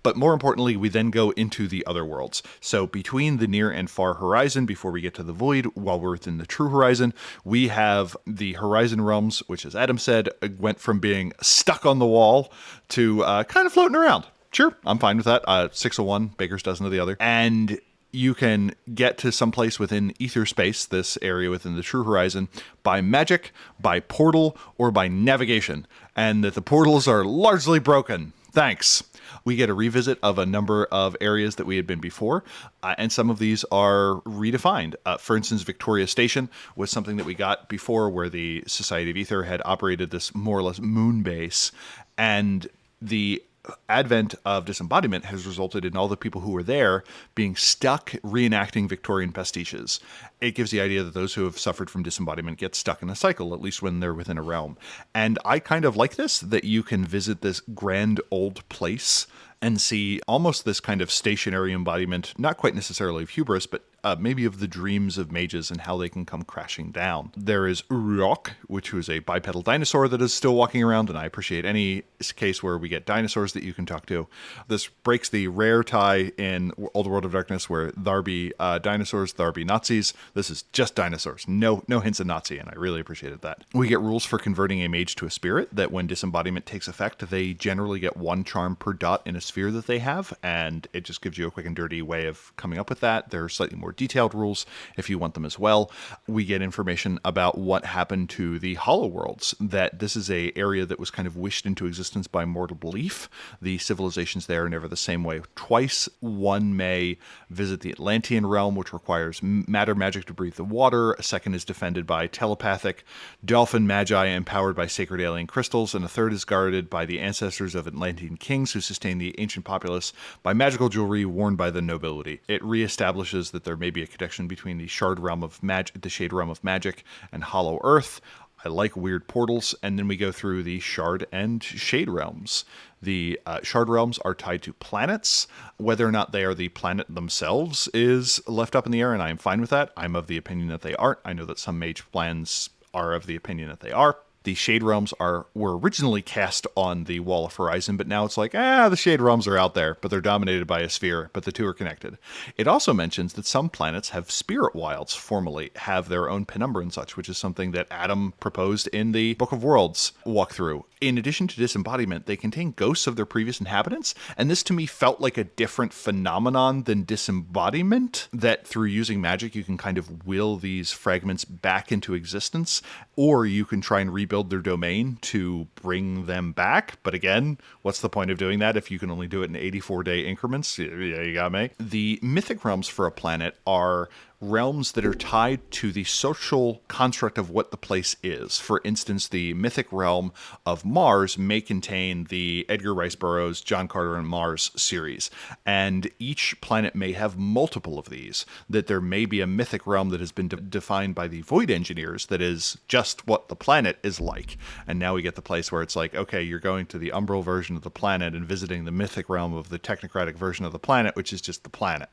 But more importantly, we then go into the other worlds. So between the near and far horizon, before we get to the void, while we're within the true horizon, we have the horizon realms, which, as Adam said, went from being stuck on the wall to kind of floating around. Sure, I'm fine with that. 6 of one, baker's dozen of the other. And you can get to someplace within ether space, this area within the true horizon, by magic, by portal, or by navigation. And that the portals are largely broken. Thanks. We get a revisit of a number of areas that we had been before, and some of these are redefined. For instance, Victoria Station was something that we got before where the Society of Ether had operated this more or less moon base, and the advent of disembodiment has resulted in all the people who were there being stuck reenacting Victorian pastiches. It gives the idea that those who have suffered from disembodiment get stuck in a cycle, at least when they're within a realm. And I kind of like this, that you can visit this grand old place and see almost this kind of stationary embodiment, not quite necessarily of hubris, but maybe of the dreams of mages and how they can come crashing down. There is Uruk, which was a bipedal dinosaur that is still walking around, and I appreciate any case where we get dinosaurs that you can talk to. This breaks the rare tie in Old World of Darkness where there be dinosaurs, there be Nazis. This is just dinosaurs. No hints of Nazi, and I really appreciated that. We get rules for converting a mage to a spirit, that when disembodiment takes effect, they generally get 1 charm per dot in a sphere that they have, and it just gives you a quick and dirty way of coming up with that. There are slightly more detailed rules if you want them as well. We get information about what happened to the Hollow Worlds, that this is a area that was kind of wished into existence by mortal belief. The civilizations there are never the same way twice. One may visit the Atlantean realm, which requires matter magic to breathe the water. A second is defended by telepathic dolphin magi empowered by sacred alien crystals, and a third is guarded by the ancestors of Atlantean kings who sustain the ancient populace by magical jewelry worn by the nobility. It reestablishes that there may be a connection between the shard realm of the shade realm of magic and Hollow Earth. I like weird portals, and then we go through the shard and shade realms. The shard realms are tied to planets. Whether or not they are the planet themselves is left up in the air, and I am fine with that. I'm of the opinion that they aren't. I know that some mage plans are of the opinion that they are. The Shade Realms were originally cast on the Wall of Horizon, but now it's like, the Shade Realms are out there, but they're dominated by a sphere, but the two are connected. It also mentions that some planets have spirit wilds, formally have their own penumbra and such, which is something that Adam proposed in the Book of Worlds walkthrough. In addition to disembodiment, they contain ghosts of their previous inhabitants, and this to me felt like a different phenomenon than disembodiment, that through using magic you can kind of will these fragments back into existence, or you can try and rebuild their domain to bring them back. But again, what's the point of doing that if you can only do it in 84-day increments? Yeah, you got me. The mythic realms for a planet are realms that are tied to the social construct of what the place is. For instance, the mythic realm of Mars may contain the Edgar Rice Burroughs, John Carter and Mars series, and each planet may have multiple of these, that there may be a mythic realm that has been defined by the Void Engineers that is just what the planet is like. And now we get the place where it's like, okay, you're going to the Umbral version of the planet and visiting the mythic realm of the technocratic version of the planet, which is just the planet.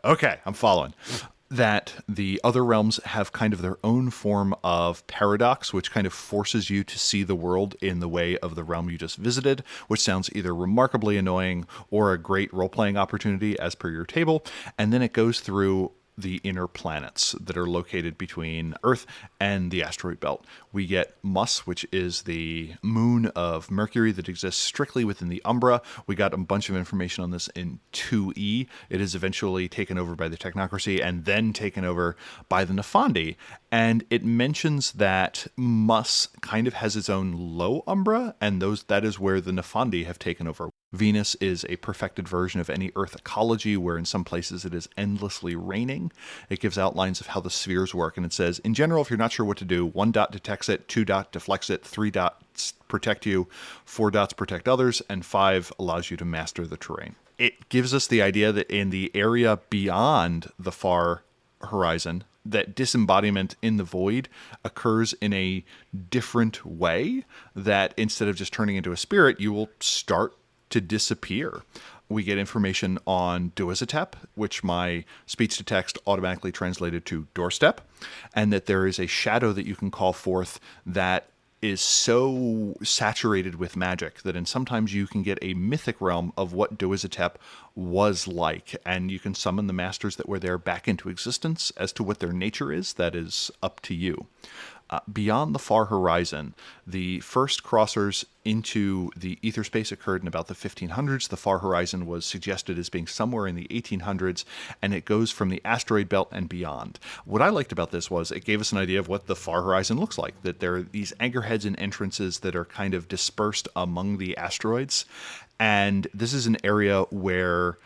Okay, I'm following. That the other realms have kind of their own form of paradox, which kind of forces you to see the world in the way of the realm you just visited, which sounds either remarkably annoying or a great role-playing opportunity as per your table. And then it goes through the inner planets that are located between Earth and the asteroid belt. We get Mus, which is the moon of Mercury that exists strictly within the Umbra. We got a bunch of information on this in 2E. It is eventually taken over by the technocracy and then taken over by the Nefandi. And it mentions that Mus kind of has its own low Umbra, and that is where the Nefandi have taken over. Venus is a perfected version of any Earth ecology, where in some places it is endlessly raining. It gives outlines of how the spheres work, and it says, in general, if you're not sure what to do, 1 dot detects it, 2 dot deflects it, 3 dots protect you, 4 dots protect others, and 5 allows you to master the terrain. It gives us the idea that in the area beyond the far horizon, that disembodiment in the void occurs in a different way, that instead of just turning into a spirit, you will start to disappear. We get information on Duizatep, which my speech-to-text automatically translated to doorstep, and that there is a shadow that you can call forth that is so saturated with magic that sometimes you can get a mythic realm of what Duizatep was like, and you can summon the masters that were there back into existence. As to what their nature is, that is up to you. Beyond the far horizon, the first crossers into the ether space occurred in about the 1500s. The far horizon was suggested as being somewhere in the 1800s, and it goes from the asteroid belt and beyond. What I liked about this was it gave us an idea of what the far horizon looks like, that there are these anchorheads and entrances that are kind of dispersed among the asteroids, and this is an area where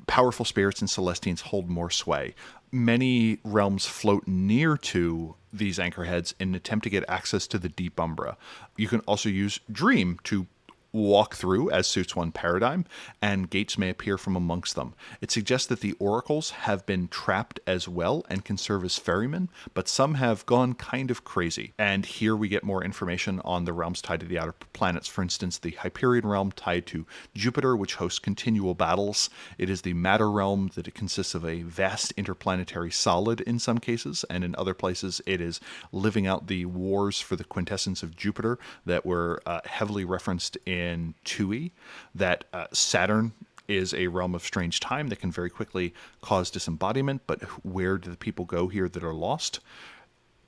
powerful spirits and Celestines hold more sway. Many realms float near to these anchorheads in an attempt to get access to the deep Umbra. You can also use Dream to walk through as suits one paradigm, and gates may appear from amongst them. It suggests that the oracles have been trapped as well and can serve as ferrymen, but some have gone kind of crazy. And here we get more information on the realms tied to the outer planets. For instance, the Hyperion realm tied to Jupiter, which hosts continual battles. It is the matter realm that it consists of a vast interplanetary solid in some cases, and in other places it is living out the wars for the quintessence of Jupiter that were heavily referenced in 2E, that Saturn is a realm of strange time that can very quickly cause disembodiment, but where do the people go here that are lost?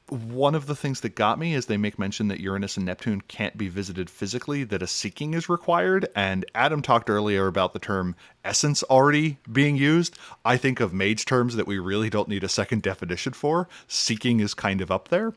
One of the things that got me is they make mention that Uranus and Neptune can't be visited physically, that a seeking is required, and Adam talked earlier about the term essence already being used. I think of mage terms that we really don't need a second definition for. Seeking is kind of up there.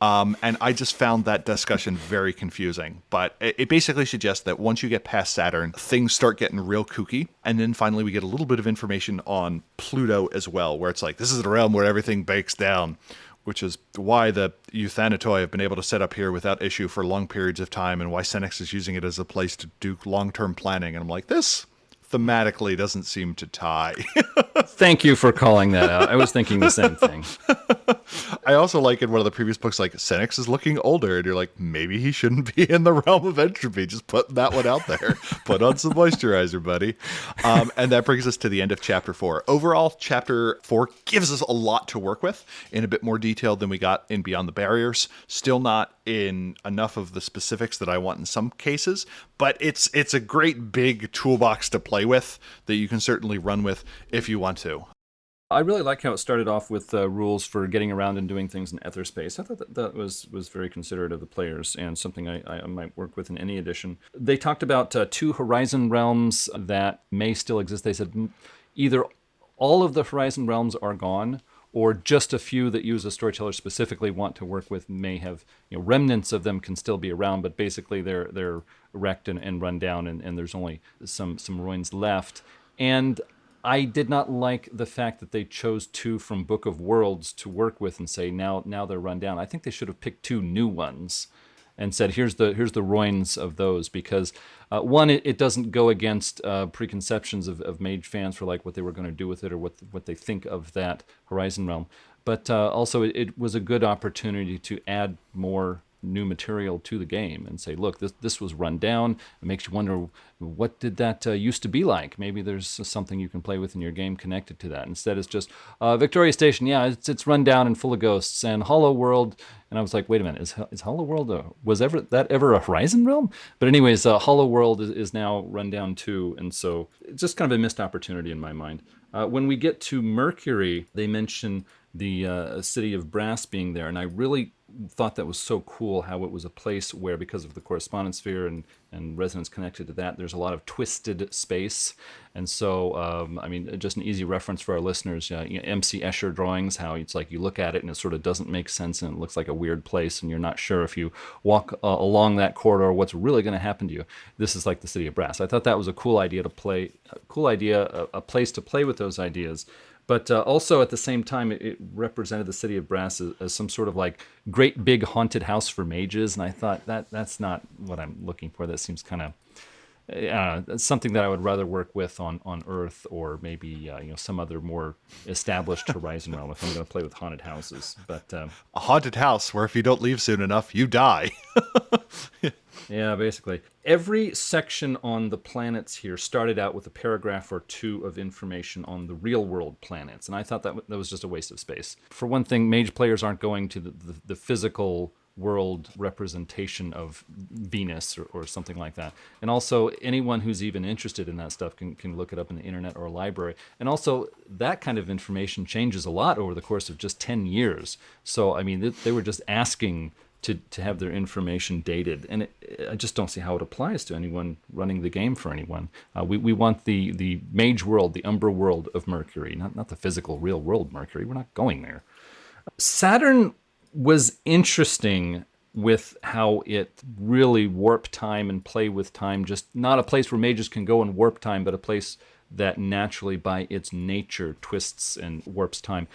And I just found that discussion very confusing. But it basically suggests that once you get past Saturn, things start getting real kooky. And then finally we get a little bit of information on Pluto as well, where it's like, this is the realm where everything breaks down, which is why the Euthanatoi have been able to set up here without issue for long periods of time, and why Senex is using it as a place to do long-term planning. And I'm like, this thematically doesn't seem to tie. Thank you for calling that out. I was thinking the same thing. I also like in one of the previous books, like, Senex is looking older, and you're like, maybe he shouldn't be in the realm of entropy. Just putting that one out there. Put on some moisturizer, buddy. And that brings us to the end of Chapter 4. Overall, Chapter 4 gives us a lot to work with in a bit more detail than we got in Beyond the Barriers. Still not in enough of the specifics that I want in some cases, but it's a great big toolbox to play with that you can certainly run with if you want to. I really like how it started off with rules for getting around and doing things in ether space. I thought that was very considerate of the players, and something I might work with in any edition. They talked about 2 horizon realms that may still exist. They said either all of the horizon realms are gone, or just a few that use a storyteller specifically want to work with may have, remnants of them can still be around, but basically they're wrecked and run down, and there's only some ruins left. And I did not like the fact that they chose 2 from Book of Worlds to work with and say now they're run down. I think they should have picked 2 new ones and said here's the ruins of those, because one, it doesn't go against preconceptions of Mage fans for like what they were going to do with it or what they think of that Horizon realm, but also it was a good opportunity to add more new material to the game and say, look, this was run down. It makes you wonder, what did that used to be like? Maybe there's something you can play with in your game connected to that. Instead, it's just Victoria Station, yeah, it's run down and full of ghosts, and Hollow World. And I was like, wait a minute, is Hollow World was that ever a Horizon realm? But anyways, Hollow World is now run down too, and so it's just kind of a missed opportunity in my mind. When we get to Mercury, they mention the city of brass being there, and I really thought that was so cool how it was a place where, because of the correspondence sphere and resonance connected to that, there's a lot of twisted space. And so, I mean, just an easy reference for our listeners, MC Escher drawings, how it's like you look at it and it sort of doesn't make sense and it looks like a weird place and you're not sure if you walk along that corridor what's really going to happen to you. This is like the City of Brass. I thought that was a cool idea to play, a place to play with those ideas. But also at the same time, it represented the City of Brass as some sort of like great big haunted house for mages. And I thought that's not what I'm looking for. That seems kind of something that I would rather work with on Earth, or maybe some other more established Horizon realm if I'm going to play with haunted houses. But A haunted house where if you don't leave soon enough, you die. yeah, basically. Every section on the planets here started out with a paragraph or 2 of information on the real world planets, and I thought that was just a waste of space. For one thing, Mage players aren't going to the physical world representation of Venus or something like that. And also, anyone who's even interested in that stuff can look it up in the internet or a library. And also, that kind of information changes a lot over the course of just 10 years. So, I mean, they were just asking to have their information dated. And I just don't see how it applies to anyone running the game for anyone. We want the Mage world, the Umbra world of Mercury, not the physical real world Mercury. We're not going there. Saturn was interesting with how it really warped time and play with time. Just not a place where mages can go and warp time, but a place that naturally by its nature twists and warps time.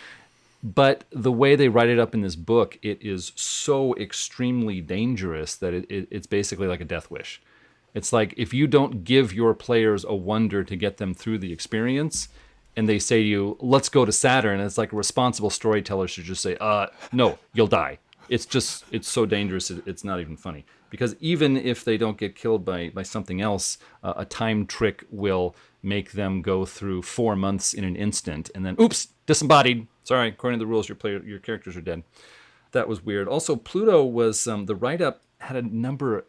But the way they write it up in this book, it is so extremely dangerous that it's basically like a death wish. It's like if you don't give your players a wonder to get them through the experience, and they say to you, let's go to Saturn, it's like a responsible storyteller should just say, no, you'll die. It's so dangerous, it's not even funny. Because even if they don't get killed by something else, a time trick will make them go through 4 months in an instant, and then, oops, disembodied. Sorry, according to the rules, your characters are dead. That was weird. Also, Pluto was, the write-up had a number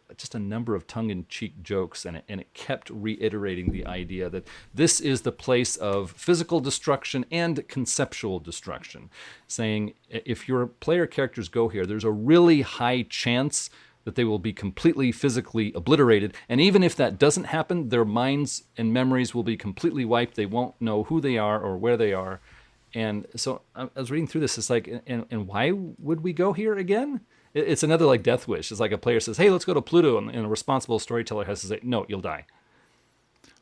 of tongue-in-cheek jokes, and it kept reiterating the idea that this is the place of physical destruction and conceptual destruction, saying if your player characters go here, there's a really high chance that they will be completely physically obliterated, and even if that doesn't happen, their minds and memories will be completely wiped. They won't know who they are or where they are. And so I was reading through this, it's like, and why would we go here again? It's another like death wish. It's like a player says, hey, let's go to Pluto, and a responsible storyteller has to say, no, you'll die.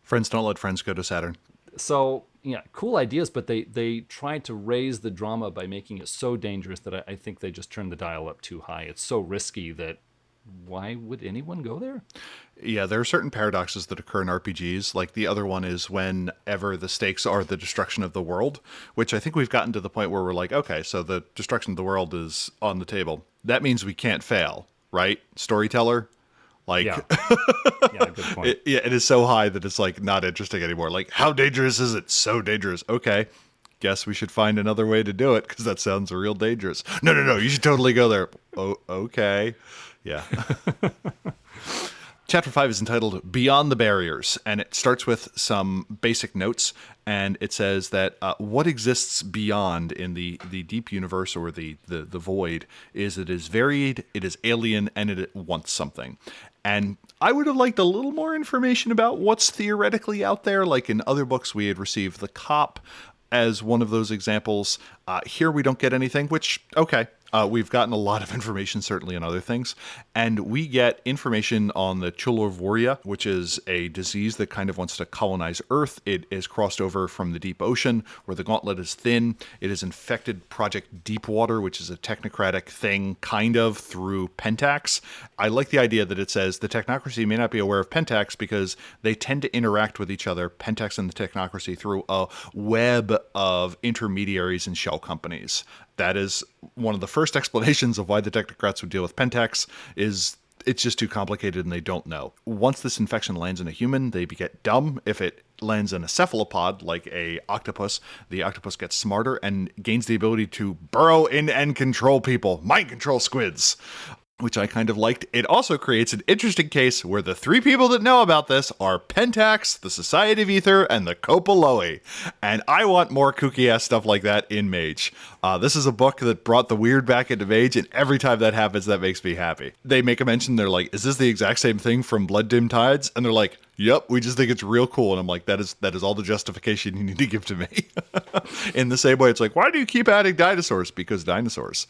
Friends don't let friends go to Saturn. So, yeah, cool ideas, but they tried to raise the drama by making it so dangerous that I think they just turned the dial up too high. It's so risky that why would anyone go there? Yeah, there are certain paradoxes that occur in RPGs. Like the other one is whenever the stakes are the destruction of the world, which I think we've gotten to the point where we're like, okay, so the destruction of the world is on the table. That means we can't fail, right? Storyteller? Like, yeah, good point. It is so high that it's like not interesting anymore. Like, how dangerous is it? So dangerous. Okay. Guess we should find another way to do it because that sounds real dangerous. No, you should totally go there. Oh, okay. Yeah. Chapter 5 is entitled Beyond the Barriers, and it starts with some basic notes, and it says that what exists beyond in the deep universe or the void is it is varied, it is alien, and it wants something. And I would have liked a little more information about what's theoretically out there. Like in other books, we had received the Cop as one of those examples. Here we don't get anything, which, okay, We've gotten a lot of information, certainly, on other things. And we get information on the Chulorvoria, which is a disease that kind of wants to colonize Earth. It is crossed over from the deep ocean, where the gauntlet is thin. It has infected Project Deepwater, which is a technocratic thing, kind of, through Pentax. I like the idea that it says the technocracy may not be aware of Pentax because they tend to interact with each other, Pentax and the technocracy, through a web of intermediaries and shell companies. That is one of the first explanations of why the technocrats would deal with Pentax is it's just too complicated and they don't know. Once this infection lands in a human, they get dumb. If it lands in a cephalopod, like a octopus, the octopus gets smarter and gains the ability to burrow in and control people. Mind control squids. Which I kind of liked. It also creates an interesting case where the three people that know about this are Pentax, the Society of Ether, and the Copoloi. And I want more kooky-ass stuff like that in Mage. This is a book that brought the weird back into Mage, and every time that happens, that makes me happy. They make a mention, they're like, is this the exact same thing from Blood Dim Tides? And they're like, yep, we just think it's real cool. And I'm like, that is all the justification you need to give to me. In the same way, it's like, why do you keep adding dinosaurs? Because dinosaurs.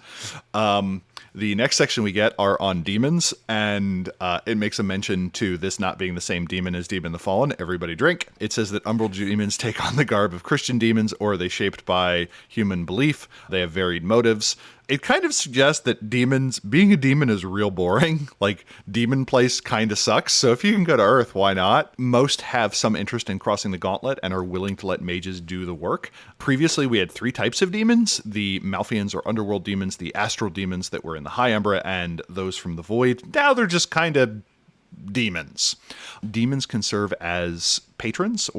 The next section we get are on demons, and it makes a mention to this not being the same demon as Demon the Fallen. Everybody drink. It says that Umbral demons take on the garb of Christian demons, or are they shaped by human belief? They have varied motives. It kind of suggests that being a demon is real boring. Like, demon place kind of sucks. So if you can go to Earth, why not? Most have some interest in crossing the gauntlet and are willing to let mages do the work. Previously, we had 3 types of demons. The Malfians or underworld demons, the astral demons that were in the High Umbra, and those from the Void. Now they're just kind of demons. Demons can serve as patrons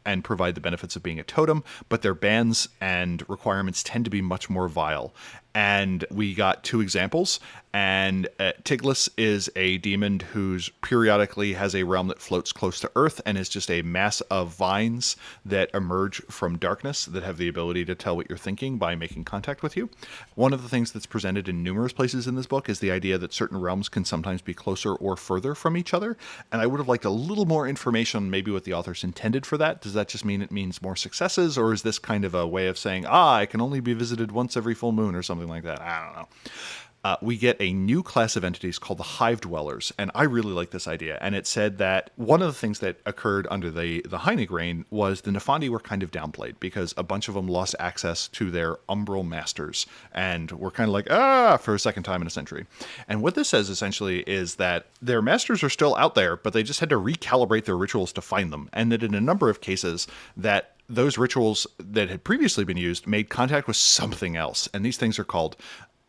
and provide the benefits of being a totem, but their bans and requirements tend to be much more vile. And we got 2 examples, and Tiglis is a demon who's periodically has a realm that floats close to Earth and is just a mass of vines that emerge from darkness that have the ability to tell what you're thinking by making contact with you. One of the things that's presented in numerous places in this book is the idea that certain realms can sometimes be closer or further from each other, and I would have liked a little more information on maybe what the authors intended for that. Does that just mean it means more successes, or is this kind of a way of saying, it can only be visited once every full moon or something like that? I don't know. We get a new class of entities called the Hive Dwellers, and I really like this idea. And it said that one of the things that occurred under the Heinig reign was the Nefandi were kind of downplayed because a bunch of them lost access to their Umbral masters and were kind of like, for a second time in a century. And what this says essentially is that their masters are still out there, but they just had to recalibrate their rituals to find them. And that in a number of cases that those rituals that had previously been used made contact with something else. And these things are called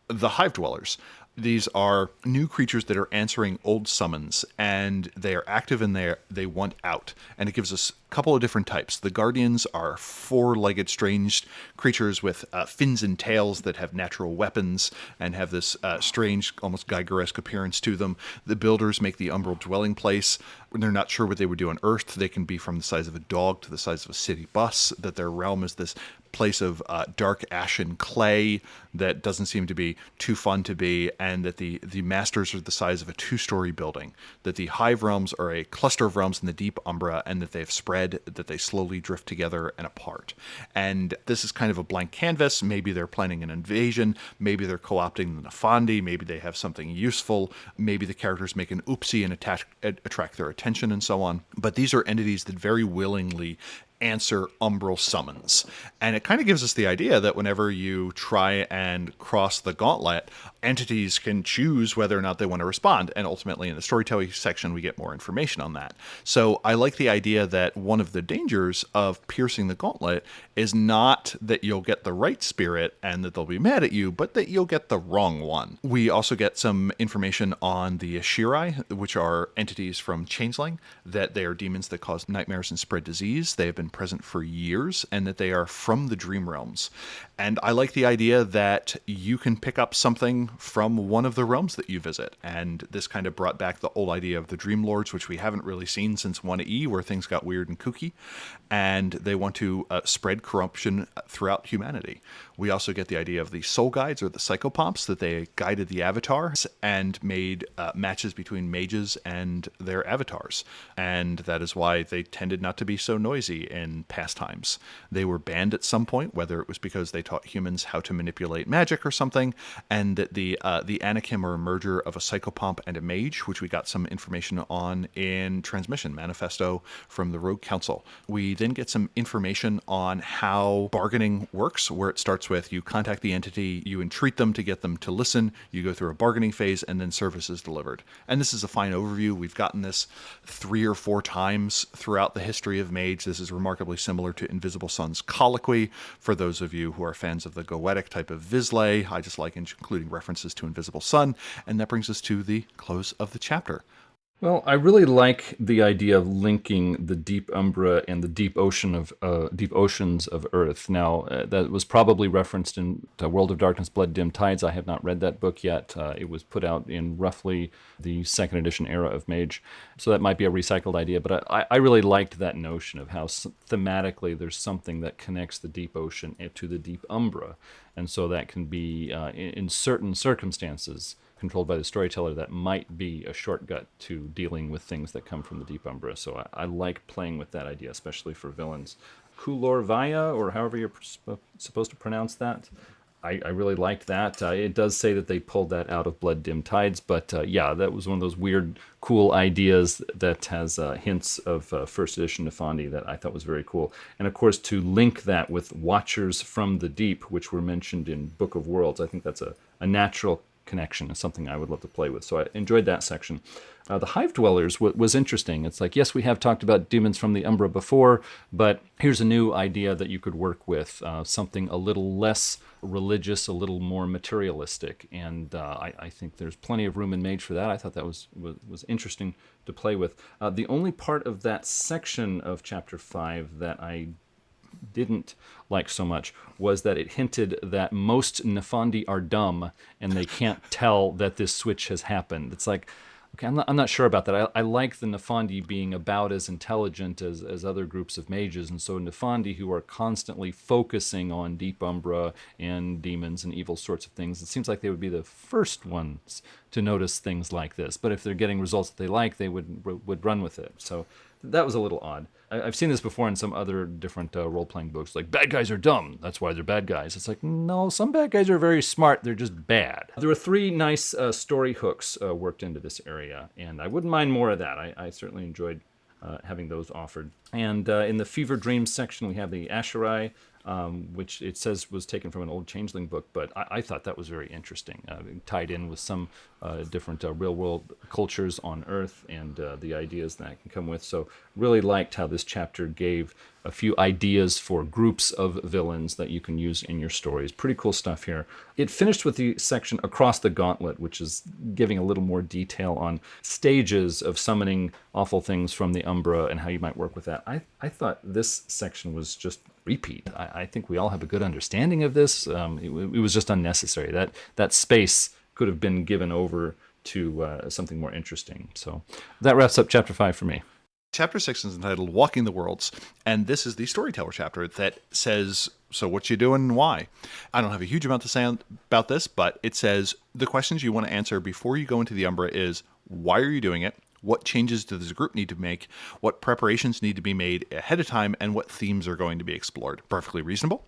the Hive Dwellers. These are new creatures that are answering old summons, and they are active and they want out. And it gives us a couple of different types. The Guardians are 4-legged strange creatures with fins and tails that have natural weapons and have this strange, almost Geiger-esque appearance to them. The Builders make the Umbral dwelling place. When they're not sure what they would do on Earth, they can be from the size of a dog to the size of a city bus, that their realm is this place of dark ashen clay that doesn't seem to be too fun to be, and that the masters are the size of a 2-story building, that the hive realms are a cluster of realms in the deep Umbra, and that they've spread, that they slowly drift together and apart. And this is kind of a blank canvas. Maybe they're planning an invasion, maybe they're co-opting the Nefandi, maybe they have something useful, maybe the characters make an oopsie and attract their attention and so on. But these are entities that very willingly answer Umbral summons. And it kind of gives us the idea that whenever you try and cross the gauntlet, entities can choose whether or not they want to respond. And ultimately in the storytelling section, we get more information on that. So I like the idea that one of the dangers of piercing the gauntlet is not that you'll get the right spirit and that they'll be mad at you, but that you'll get the wrong one. We also get some information on the Ashirai, which are entities from Changeling, that they are demons that cause nightmares and spread disease. They have been present for years, and that they are from the dream realms. And I like the idea that you can pick up something from one of the realms that you visit. And this kind of brought back the old idea of the Dream Lords, which we haven't really seen since 1E, where things got weird and kooky. And they want to spread corruption throughout humanity. We also get the idea of the soul guides, or the psychopomps, that they guided the avatars and made matches between mages and their avatars. And that is why they tended not to be so noisy in past times. They were banned at some point, whether it was because they taught humans how to manipulate magic or something, and that the Anakim are a merger of a psychopomp and a mage, which we got some information on in Transmission Manifesto from the Rogue Council. We then get some information on how bargaining works, where it starts with you contact the entity, you entreat them to get them to listen, you go through a bargaining phase, and then service is delivered. And this is a fine overview. We've gotten this 3 or 4 times throughout the history of Mage. This is remarkably similar to Invisible Sun's Colloquy. For those of you who are fans of the Goetic type of Vislay, I just like including references to Invisible Sun. And that brings us to the close of the chapter. Well, I really like the idea of linking the deep Umbra and the deep oceans of Earth. Now, that was probably referenced in World of Darkness, Blood Dim Tides. I have not read that book yet. It was put out in roughly the second edition era of Mage, so that might be a recycled idea. But I really liked that notion of how thematically there's something that connects the deep ocean to the deep Umbra, and so that can be in certain circumstances controlled by the storyteller, that might be a shortcut to dealing with things that come from the deep Umbra. So I like playing with that idea, especially for villains. Kulorvaya, or however you're supposed to pronounce that, I really liked that. It does say that they pulled that out of Blood Dim Tides, but yeah, that was one of those weird, cool ideas that has hints of first edition Nefandi that I thought was very cool. And of course, to link that with Watchers from the Deep, which were mentioned in Book of Worlds, I think that's a natural connection is something I would love to play with. So I enjoyed that section. The Hive Dwellers was interesting. It's like, yes, we have talked about demons from the Umbra before, but here's a new idea that you could work with, something a little less religious, a little more materialistic. And I think there's plenty of room in Mage for that. I thought that was interesting to play with. The only part of that section of Chapter 5 that I didn't like so much was that it hinted that most Nefandi are dumb and they can't tell that this switch has happened. It's like, okay, I'm not sure about that. I like the Nefandi being about as intelligent as other groups of mages, and so Nefandi who are constantly focusing on deep Umbra and demons and evil sorts of things, it seems like they would be the first ones to notice things like this. But if they're getting results that they like, they would run with it. So that was a little odd. I've seen this before in some other different role-playing books, like bad guys are dumb, that's why they're bad guys. It's like, no, some bad guys are very smart, they're just bad. There were 3 nice story hooks worked into this area, and I wouldn't mind more of that. I certainly enjoyed having those offered. And in the Fever Dreams section, we have the Asherai, which it says was taken from an old Changeling book, but I thought that was very interesting, tied in with some different real-world cultures on Earth and the ideas that can come with. So really liked how this chapter gave a few ideas for groups of villains that you can use in your stories. Pretty cool stuff here. It finished with the section Across the Gauntlet, which is giving a little more detail on stages of summoning awful things from the Umbra and how you might work with that. I thought this section was just repeat. I think we all have a good understanding of this. It was just unnecessary. That space could have been given over to something more interesting. So that wraps up Chapter 5 for me. Chapter 6 is entitled Walking the Worlds, and this is the Storyteller chapter that says, so what you doing and why? I don't have a huge amount to say about this, but it says the questions you want to answer before you go into the Umbra is, why are you doing it? What changes does the group need to make? What preparations need to be made ahead of time? And what themes are going to be explored? Perfectly reasonable.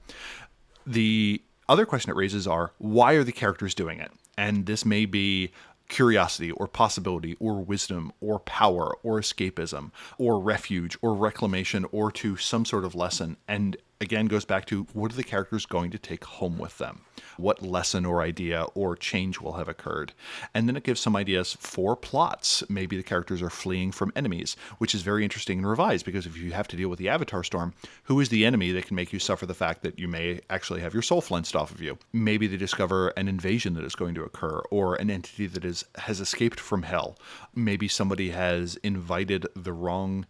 The other question it raises are, why are the characters doing it? And this may be curiosity or possibility or wisdom or power or escapism or refuge or reclamation or to some sort of lesson. And again, goes back to what are the characters going to take home with them? What lesson or idea or change will have occurred? And then it gives some ideas for plots. Maybe the characters are fleeing from enemies, which is very interesting and revised, because if you have to deal with the Avatar Storm, who is the enemy that can make you suffer the fact that you may actually have your soul flensed off of you? Maybe they discover an invasion that is going to occur, or an entity that has escaped from hell. Maybe somebody has invited the wrong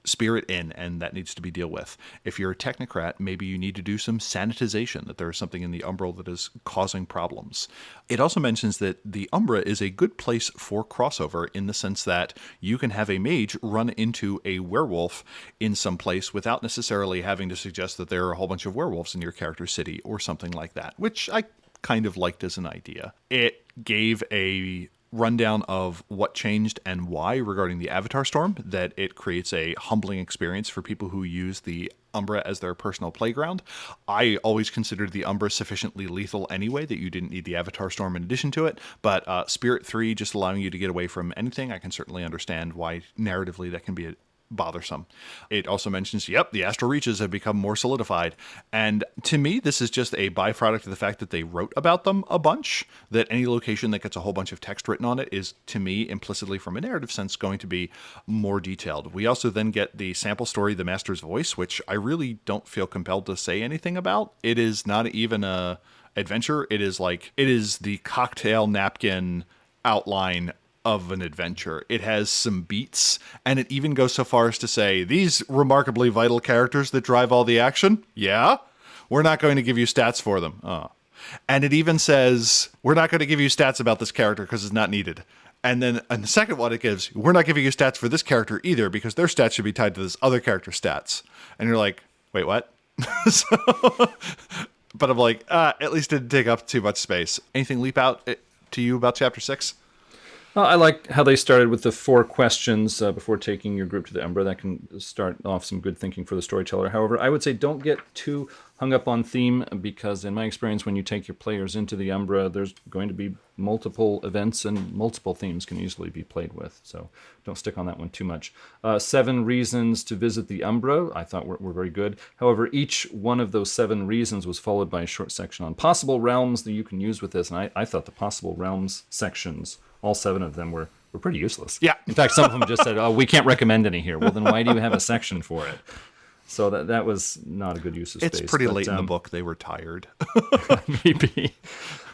spirit in, and that needs to be dealt with. If you're a technocrat, maybe you need to do some sanitization, that there is something in the Umbral that is causing problems. It also mentions that the Umbra is a good place for crossover in the sense that you can have a mage run into a werewolf in some place without necessarily having to suggest that there are a whole bunch of werewolves in your character's city or something like that, which I kind of liked as an idea. It gave a rundown of what changed and why regarding the Avatar Storm, that it creates a humbling experience for people who use the Umbra as their personal playground. I always considered the Umbra sufficiently lethal anyway that you didn't need the Avatar Storm in addition to it, but Spirit 3 just allowing you to get away from anything, I can certainly understand why narratively that can be bothersome. It also mentions, the astral reaches have become more solidified. And to me, this is just a byproduct of the fact that they wrote about them a bunch, that any location that gets a whole bunch of text written on it is, to me, implicitly from a narrative sense, going to be more detailed. We also then get the sample story, The Master's Voice, which I really don't feel compelled to say anything about. It is not even a adventure. It is the cocktail napkin outline of an adventure. It has some beats, and it even goes so far as to say, these remarkably vital characters that drive all the action, we're not going to give you stats for them. And it even says, we're not going to give you stats about this character because it's not needed. And then in the second one, it gives, we're not giving you stats for this character either because their stats should be tied to this other character's stats. And you're like, wait, what? But I'm like, at least it didn't take up too much space. Anything leap out to you about Chapter 6? I like how they started with the 4 questions before taking your group to the Umbra. That can start off some good thinking for the storyteller. However, I would say don't get too hung up on theme, because in my experience, when you take your players into the Umbra, there's going to be multiple events and multiple themes can easily be played with. So don't stick on that one too much. 7 reasons to visit the Umbra, I thought were very good. However, each one of those 7 reasons was followed by a short section on possible realms that you can use with this. And I thought the possible realms sections, all 7 of them, were pretty useless. Yeah. In fact, some of them just said, we can't recommend any here. Well, then why do you have a section for it? So that was not a good use of space. It's pretty late in the book. They were tired. Maybe.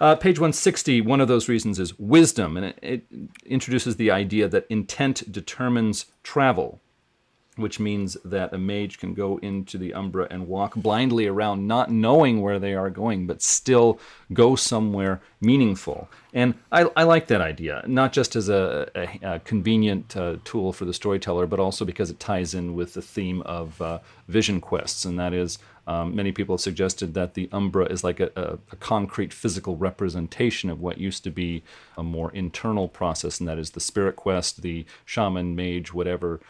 Page 160, one of those reasons is wisdom. And it introduces the idea that intent determines travel, which means that a mage can go into the Umbra and walk blindly around, not knowing where they are going, but still go somewhere meaningful. And I like that idea, not just as a convenient tool for the storyteller, but also because it ties in with the theme of vision quests, and that is, many people have suggested that the Umbra is like a concrete physical representation of what used to be a more internal process, and that is the spirit quest, the shaman, mage, whatever,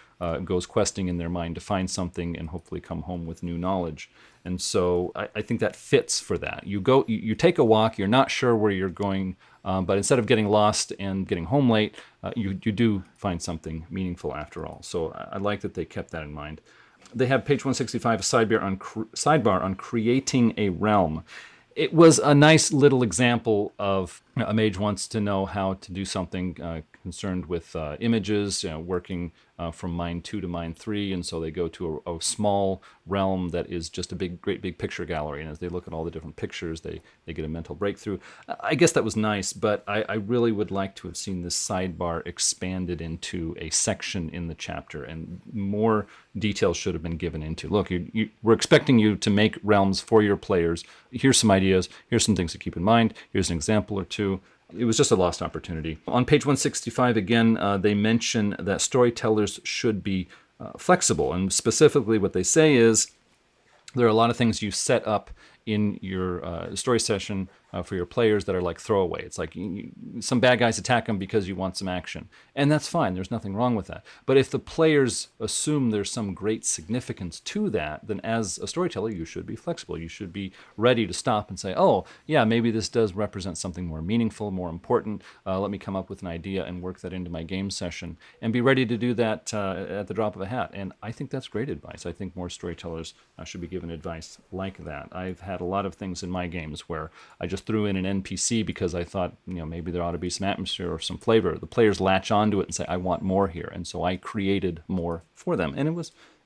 goes questing in their mind to find something and hopefully come home with new knowledge. And so I think that fits for that. You take a walk, you're not sure where you're going, but instead of getting lost and getting home late, you do find something meaningful after all. So I like that they kept that in mind. They have page 165, a sidebar on creating a realm. It was a nice little example of a mage wants to know how to do something concerned with images, working from mind 2 to mind 3, and so they go to a small realm that is just a great big picture gallery, and as they look at all the different pictures, they get a mental breakthrough. I guess that was nice, but I really would like to have seen this sidebar expanded into a section in the chapter, and more details should have been given into. Look, we're expecting you to make realms for your players. Here's some ideas. Here's some things to keep in mind. Here's an example or two. It was just a lost opportunity. On page 165, again, they mention that storytellers should be flexible. And specifically what they say is there are a lot of things you set up in your story session for your players that are like throwaway. It's like some bad guys attack them because you want some action. And that's fine. There's nothing wrong with that. But if the players assume there's some great significance to that, then as a storyteller, you should be flexible. You should be ready to stop and say, oh, yeah, maybe this does represent something more meaningful, more important. Let me come up with an idea and work that into my game session and be ready to do that at the drop of a hat. And I think that's great advice. I think more storytellers should be given advice like that. I've had a lot of things in my games where I just threw in an NPC because I thought, maybe there ought to be some atmosphere or some flavor. The players latch onto it and say, I want more here. And so I created more for them. And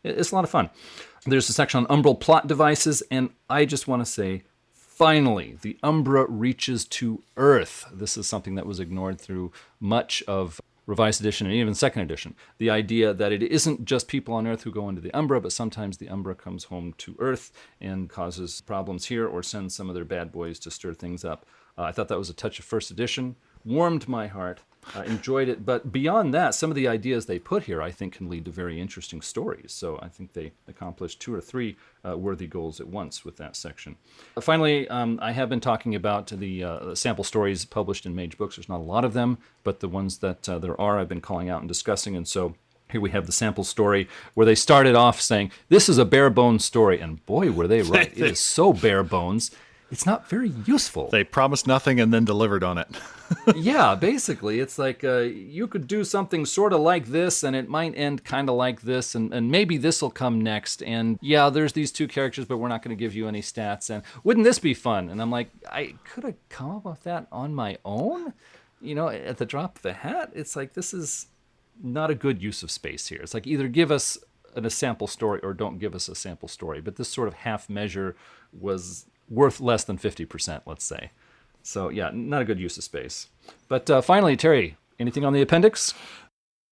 it's a lot of fun. There's a section on Umbral plot devices. And I just want to say, finally, the Umbra reaches to Earth. This is something that was ignored through much of revised edition and even second edition. The idea that it isn't just people on Earth who go into the Umbra, but sometimes the Umbra comes home to Earth and causes problems here or sends some of their bad boys to stir things up. I thought that was a touch of first edition. Warmed my heart. Enjoyed it. But beyond that, some of the ideas they put here, I think, can lead to very interesting stories. So I think they accomplished 2 or 3 worthy goals at once with that section. Finally, I have been talking about the sample stories published in Mage Books. There's not a lot of them, but the ones that there are, I've been calling out and discussing. And so here we have the sample story where they started off saying, this is a bare bones story. And boy, were they right. It is so bare bones. It's not very useful. They promised nothing and then delivered on it. Yeah, basically. It's like you could do something sort of like this, and it might end kind of like this, and maybe this will come next. And yeah, there's these 2 characters, but we're not going to give you any stats. And wouldn't this be fun? And I'm like, I could have come up with that on my own, at the drop of a hat. It's like, this is not a good use of space here. It's like, either give us a sample story or don't give us a sample story. But this sort of half measure was worth less than 50%, let's say. So yeah, not a good use of space. But finally, Terry, anything on the appendix?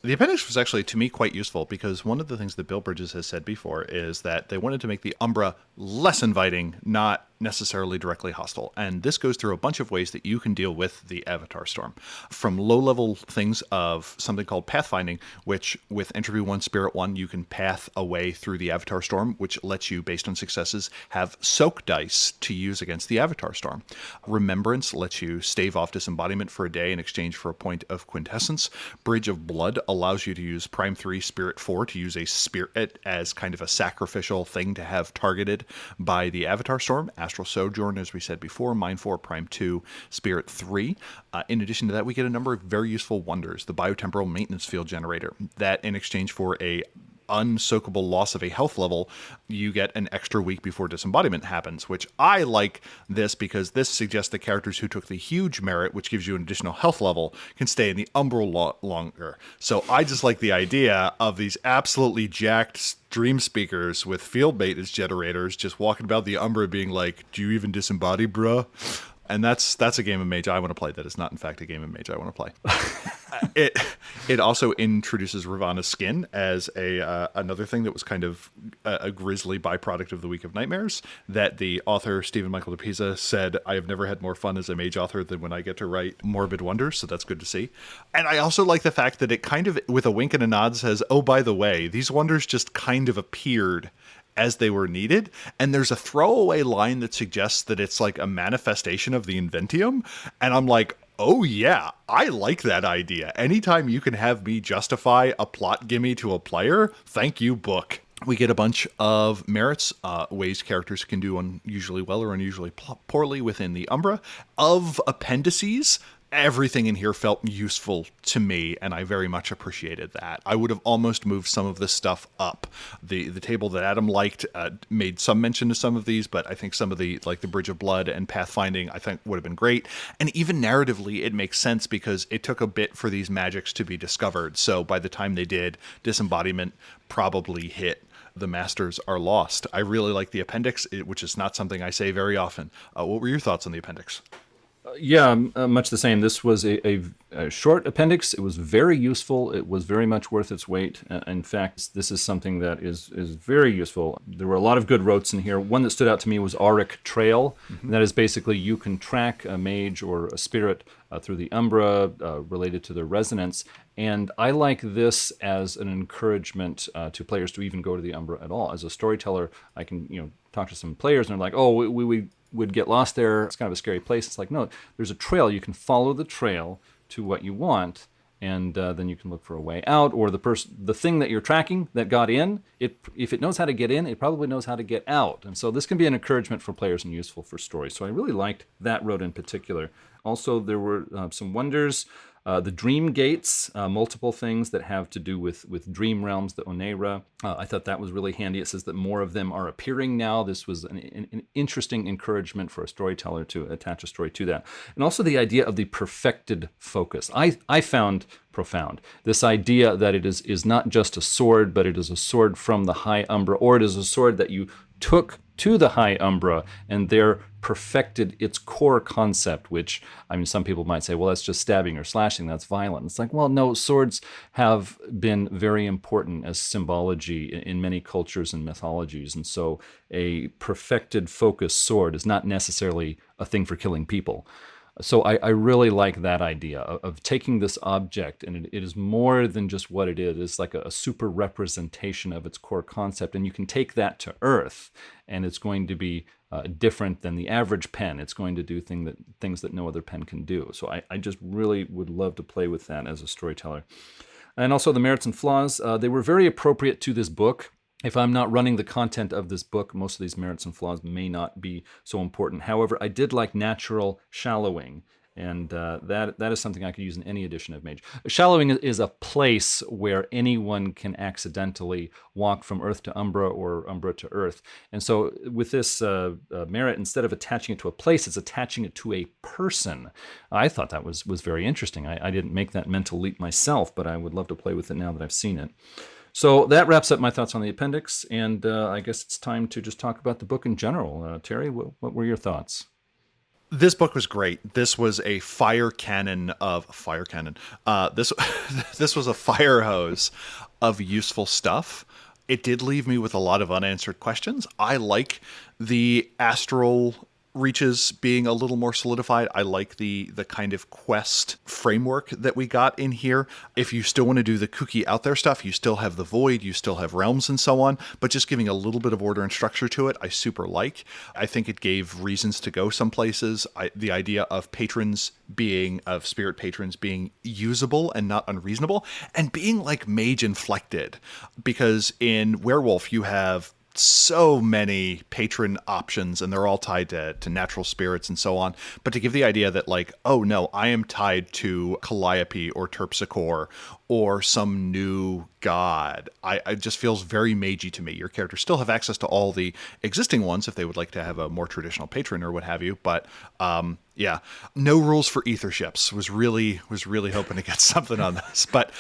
The appendix was actually, to me, quite useful because one of the things that Bill Bridges has said before is that they wanted to make the Umbra less inviting, not necessarily directly hostile. And this goes through a bunch of ways that you can deal with the Avatar Storm. From low-level things of something called pathfinding, which with Entropy 1, Spirit 1, you can path a way through the Avatar Storm, which lets you, based on successes, have soak dice to use against the Avatar Storm. Remembrance lets you stave off disembodiment for a day in exchange for a point of quintessence. Bridge of Blood allows you to use Prime 3, Spirit 4 to use a spirit as kind of a sacrificial thing to have targeted by the Avatar Storm. Astral Sojourn, as we said before, Mind 4, Prime 2, Spirit 3. In addition to that, we get a number of very useful wonders. The Biotemporal Maintenance Field Generator, that in exchange for a unsoakable loss of a health level, you get an extra week before disembodiment happens, which I like this because this suggests that characters who took the huge merit, which gives you an additional health level, can stay in the Umbral longer. So I just like the idea of these absolutely jacked dream speakers with field maintenance generators just walking about the Umbra being like, do you even disembody, bruh? And that's a game of Mage I want to play. That is not, in fact, a game of Mage I want to play. It also introduces Ravana's skin as another thing that was kind of a grisly byproduct of the Week of Nightmares, that the author, Stephen Michael DePisa, said, I have never had more fun as a Mage author than when I get to write Morbid Wonders, so that's good to see. And I also like the fact that it kind of, with a wink and a nod, says, oh, by the way, these wonders just kind of appeared as they were needed, and there's a throwaway line that suggests that it's like a manifestation of the Inventium, and I'm like, oh yeah, I like that idea. Anytime you can have me justify a plot gimme to a player, thank you, book. We get a bunch of merits, ways characters can do unusually well or unusually poorly within the Umbra. Of appendices, everything in here felt useful to me, and I very much appreciated that. I would have almost moved some of this stuff up. The table that Adam liked made some mention to some of these, but I think some of the, like the Bridge of Blood and Pathfinding, I think would have been great. And even narratively, it makes sense because it took a bit for these magics to be discovered. So by the time they did, disembodiment probably hit. The Masters are lost. I really like the appendix, which is not something I say very often. What were your thoughts on the appendix? Yeah, much the same. This was a short appendix. It was very useful. It was very much worth its weight. In fact, this is something that is very useful. There were a lot of good rotes in here. One that stood out to me was Auric Trail. Mm-hmm. That is basically you can track a mage or a spirit through the Umbra related to their resonance. And I like this as an encouragement to players to even go to the Umbra at all. As a storyteller, I can talk to some players and they're like, oh, we would get lost there. It's kind of a scary place. It's like, no, there's a trail. You can follow the trail to what you want, and then you can look for a way out. Or the thing that you're tracking that got in, if it knows how to get in, it probably knows how to get out. And so this can be an encouragement for players and useful for stories. So I really liked that road in particular. Also, there were some wonders. The Dream Gates, multiple things that have to do with dream realms, the Onera. I thought that was really handy. It says that more of them are appearing now. This was an interesting encouragement for a storyteller to attach a story to that. And also the idea of the perfected focus. I found profound. This idea that it is not just a sword, but it is a sword from the High Umbra, or it is a sword that you took to the High Umbra and there perfected its core concept, which, I mean, some people might say, well, that's just stabbing or slashing, that's violent. It's like, well, no, swords have been very important as symbology in many cultures and mythologies. And so a perfected focused sword is not necessarily a thing for killing people. So I really like that idea of taking this object, and it is more than just what it is. It's like a super representation of its core concept, and you can take that to Earth, and it's going to be different than the average pen. It's going to do things that no other pen can do. So I just really would love to play with that as a storyteller. And also the merits and flaws, they were very appropriate to this book. If I'm not running the content of this book, most of these merits and flaws may not be so important. However, I did like natural shallowing, and that is something I could use in any edition of Mage. Shallowing is a place where anyone can accidentally walk from Earth to Umbra or Umbra to Earth. And so with this merit, instead of attaching it to a place, it's attaching it to a person. I thought that was very interesting. I didn't make that mental leap myself, but I would love to play with it now that I've seen it. So that wraps up my thoughts on the appendix, and I guess it's time to just talk about the book in general. Terry, what were your thoughts? This book was great. This was a fire cannon. This this was a fire hose of useful stuff. It did leave me with a lot of unanswered questions. I like the astral reaches being a little more solidified. I like the kind of quest framework that we got in here. If you still want to do the kooky out there stuff, you still have the void, you still have realms and so on, but just giving a little bit of order and structure to it, I super like. I think it gave reasons to go some places. The idea of spirit patrons being usable and not unreasonable, and being like mage inflected, because in Werewolf you have so many patron options and they're all tied to natural spirits and so on. But to give the idea that like, oh no, I am tied to Calliope or Terpsichore or some new god, it just feels very magey to me. Your characters still have access to all the existing ones if they would like to have a more traditional patron or what have you. But yeah, no rules for ether ships. Was really hoping to get something on this, but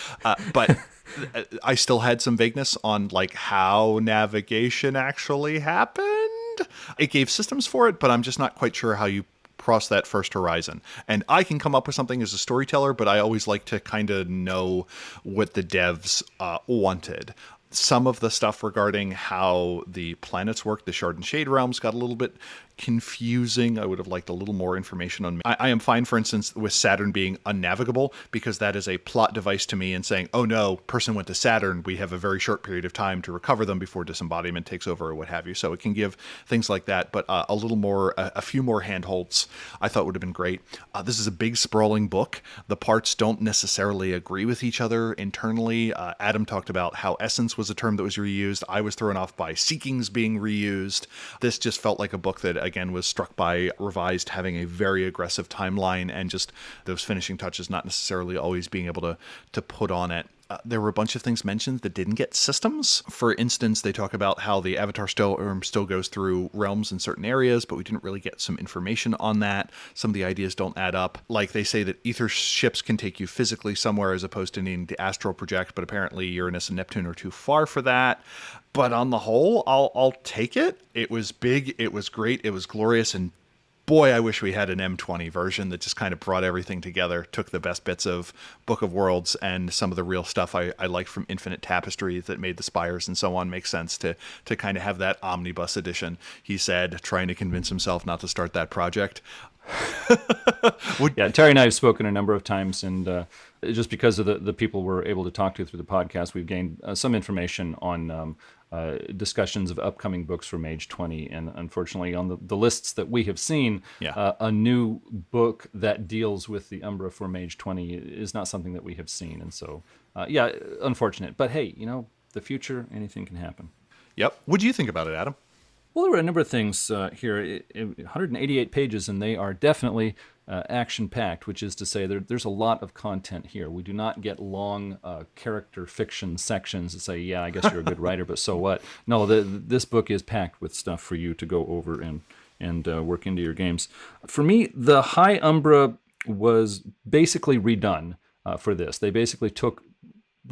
I still had some vagueness on like how navigation actually happened. It gave systems for it, but I'm just not quite sure how you cross that first horizon. And I can come up with something as a storyteller, but I always like to kind of know what the devs wanted. Some of the stuff regarding how the planets work, the Shard and Shade realms, got a little bit confusing. I would have liked a little more information on. I am fine, for instance, with Saturn being unnavigable, because that is a plot device to me and saying, oh no, person went to Saturn, we have a very short period of time to recover them before disembodiment takes over or what have you. So it can give things like that, but a few more handholds I thought would have been great. This is a big sprawling book. The parts don't necessarily agree with each other internally. Adam talked about how essence was a term that was reused. I was thrown off by seekings being reused. This just felt like a book that, again, was struck by Revised having a very aggressive timeline and just those finishing touches not necessarily always being able to put on it. There were a bunch of things mentioned that didn't get systems. For instance, they talk about how the Avatar still goes through realms in certain areas, but we didn't really get some information on that. Some of the ideas don't add up. Like they say that ether ships can take you physically somewhere as opposed to needing to astral project, but apparently Uranus and Neptune are too far for that. But on the whole, I'll take it. It was big, it was great, it was glorious, and boy, I wish we had an M20 version that just kind of brought everything together, took the best bits of Book of Worlds and some of the real stuff I liked from Infinite Tapestry that made the spires and so on make sense to kind of have that omnibus edition. He said, trying to convince himself not to start that project. Yeah, Terry and I have spoken a number of times, and just because of the people we're able to talk to through the podcast, we've gained some information on discussions of upcoming books for Mage 20, and unfortunately on the lists that we have seen, a new book that deals with the Umbra for Mage 20 is not something that we have seen, and so unfortunate. But hey, the future, anything can happen. Yep. What do you think about it, Adam? Well, there were a number of things here, 188 pages, and they are definitely action-packed, which is to say there's a lot of content here. We do not get long character fiction sections that say, yeah, I guess you're a good writer, but so what? No, this book is packed with stuff for you to go over and work into your games. For me, the High Umbra was basically redone for this. They basically took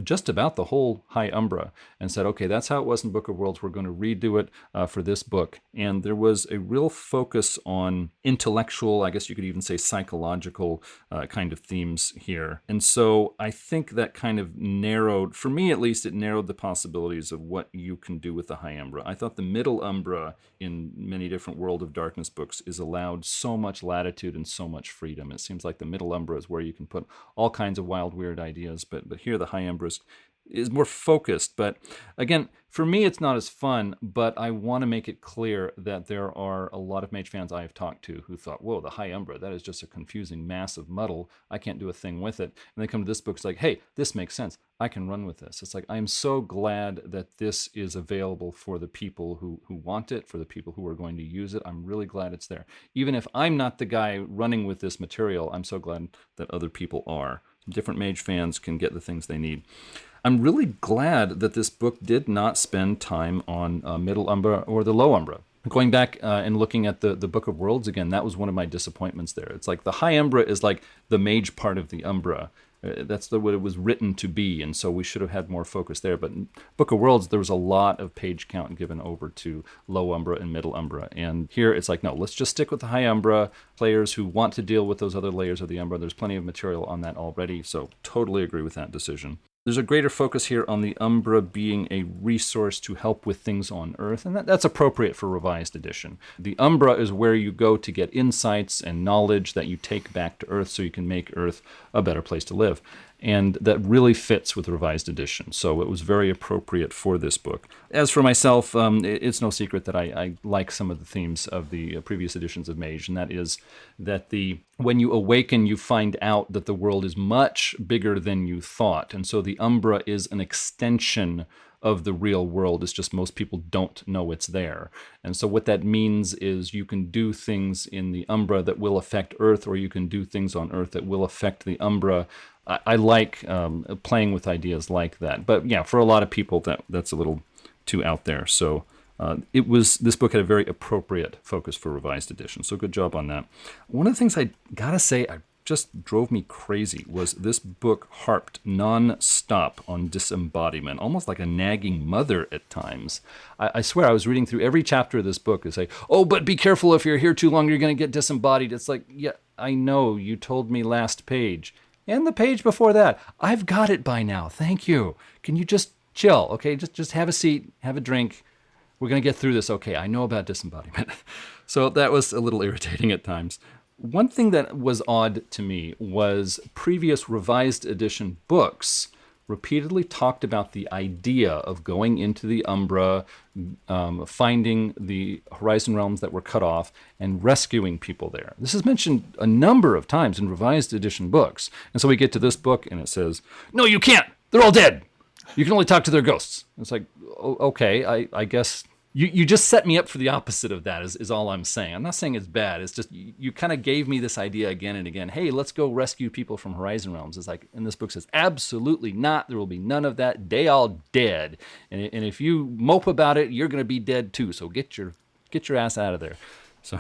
just about the whole High Umbra and said, okay, that's how it was in Book of Worlds. We're going to redo it for this book. And there was a real focus on intellectual, I guess you could even say psychological kind of themes here. And so I think that kind of narrowed, for me at least, it narrowed the possibilities of what you can do with the High Umbra. I thought the Middle Umbra in many different World of Darkness books is allowed so much latitude and so much freedom. It seems like the Middle Umbra is where you can put all kinds of wild, weird ideas, but here the High Umbra is more focused. But again, for me, it's not as fun, but I want to make it clear that there are a lot of Mage fans I have talked to who thought, whoa, the High Umbra, that is just a confusing mass of muddle. I can't do a thing with it. And they come to this book, it's like, hey, this makes sense. I can run with this. It's like, I'm so glad that this is available for the people who want it, for the people who are going to use it. I'm really glad it's there. Even if I'm not the guy running with this material, I'm so glad that other people are. Different Mage fans can get the things they need. I'm really glad that this book did not spend time on Middle Umbra or the Low Umbra. Going back and looking at the Book of Worlds again, that was one of my disappointments there. It's like the High Umbra is like the mage part of the Umbra. That's what it was written to be, and so we should have had more focus there. But in Book of Worlds, there was a lot of page count given over to Low Umbra and Middle Umbra. And here it's like, no, let's just stick with the High Umbra. Players who want to deal with those other layers of the Umbra, there's plenty of material on that already, so totally agree with that decision. There's a greater focus here on the Umbra being a resource to help with things on Earth, and that's appropriate for Revised Edition. The Umbra is where you go to get insights and knowledge that you take back to Earth so you can make Earth a better place to live. And that really fits with Revised Edition, so it was very appropriate for this book. As for myself, it's no secret that I like some of the themes of the previous editions of Mage, and that is that when you awaken, you find out that the world is much bigger than you thought, and so the Umbra is an extension of the real world. It's just most people don't know it's there. And so what that means is you can do things in the Umbra that will affect Earth, or you can do things on Earth that will affect the Umbra. I like playing with ideas like that. But yeah, for a lot of people, that's a little too out there. So this book had a very appropriate focus for Revised Edition. So good job on that. One of the things I gotta say, just drove me crazy was this book harped non-stop on disembodiment, almost like a nagging mother at times. I swear I was reading through every chapter of this book and say, oh, but be careful, if you're here too long, you're going to get disembodied. It's like, yeah, I know, you told me last page. And the page before that. I've got it by now. Thank you. Can you just chill, okay? Just have a seat, have a drink. We're going to get through this. Okay, I know about disembodiment. So that was a little irritating at times. One thing that was odd to me was previous Revised Edition books repeatedly talked about the idea of going into the Umbra, finding the Horizon Realms that were cut off, and rescuing people there. This is mentioned a number of times in Revised Edition books. And so we get to this book, and it says, no, you can't! They're all dead! You can only talk to their ghosts. It's like, okay, I guess... You just set me up for the opposite of that, is all I'm saying. I'm not saying it's bad. It's just you kind of gave me this idea again and again. Hey, let's go rescue people from Horizon Realms. It's like, and this book says, absolutely not. There will be none of that. They all dead. And if you mope about it, you're going to be dead too. So get your ass out of there. So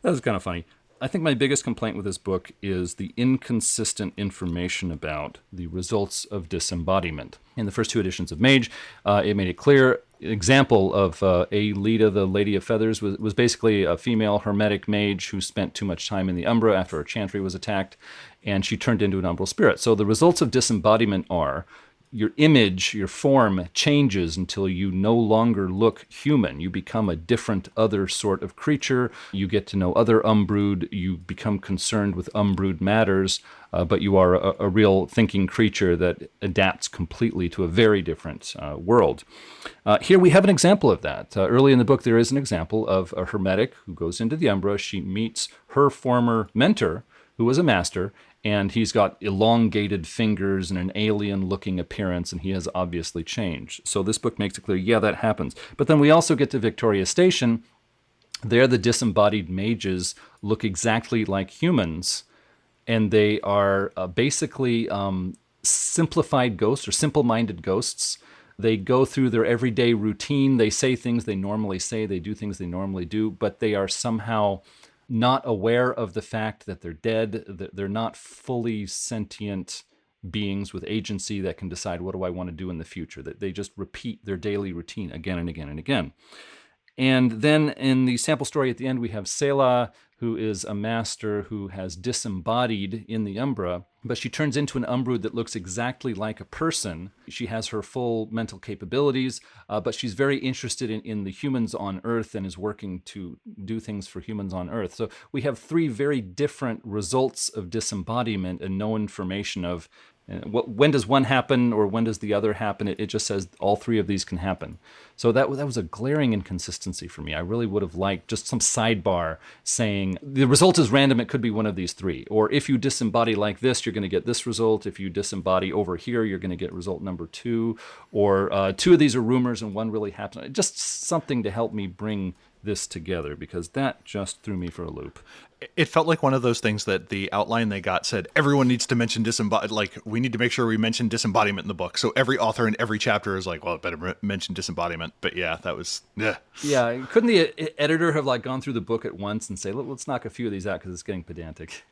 that was kind of funny. I think my biggest complaint with this book is the inconsistent information about the results of disembodiment. In the first two editions of Mage, it made it clear. An example of Aelita, the Lady of Feathers, was basically a female hermetic mage who spent too much time in the Umbra after her chantry was attacked, and she turned into an umbral spirit. So the results of disembodiment are your image, your form changes until you no longer look human. You become a different other sort of creature. You get to know other Umbrood. You become concerned with Umbrood matters, but you are a real thinking creature that adapts completely to a very different world. Here we have an example of that. Early in the book, there is an example of a hermetic who goes into the Umbra. She meets her former mentor, who was a master, and he's got elongated fingers and an alien-looking appearance, and he has obviously changed. So this book makes it clear, yeah, that happens. But then we also get to Victoria Station. There, the disembodied mages look exactly like humans, and they are basically simplified ghosts or simple-minded ghosts. They go through their everyday routine. They say things they normally say. They do things they normally do, but they are somehow not aware of the fact that they're dead, that they're not fully sentient beings with agency that can decide, what do I want to do in the future? That they just repeat their daily routine again and again and again. And then in the sample story at the end, we have Selah, who is a master who has disembodied in the Umbra, but she turns into an Umbrood that looks exactly like a person. She has her full mental capabilities, but she's very interested in the humans on Earth and is working to do things for humans on Earth. So we have three very different results of disembodiment and no information of when does one happen or when does the other happen. It just says all three of these can happen. So that was a glaring inconsistency for me. I really would have liked just some sidebar saying the result is random, it could be one of these three. Or if you disembody like this, you're going to get this result. If you disembody over here, you're going to get result number 2. Or 2 of these are rumors and 1 really happened. Just something to help me bring this together, because that just threw me for a loop. It felt like one of those things that the outline they got said, everyone needs to mention disembodiment. Like, we need to make sure we mention disembodiment in the book. So every author in every chapter is like, well, it better mention disembodiment. But yeah, that was, yeah. Yeah, couldn't the editor have like gone through the book at once and say, let's knock a few of these out because it's getting pedantic?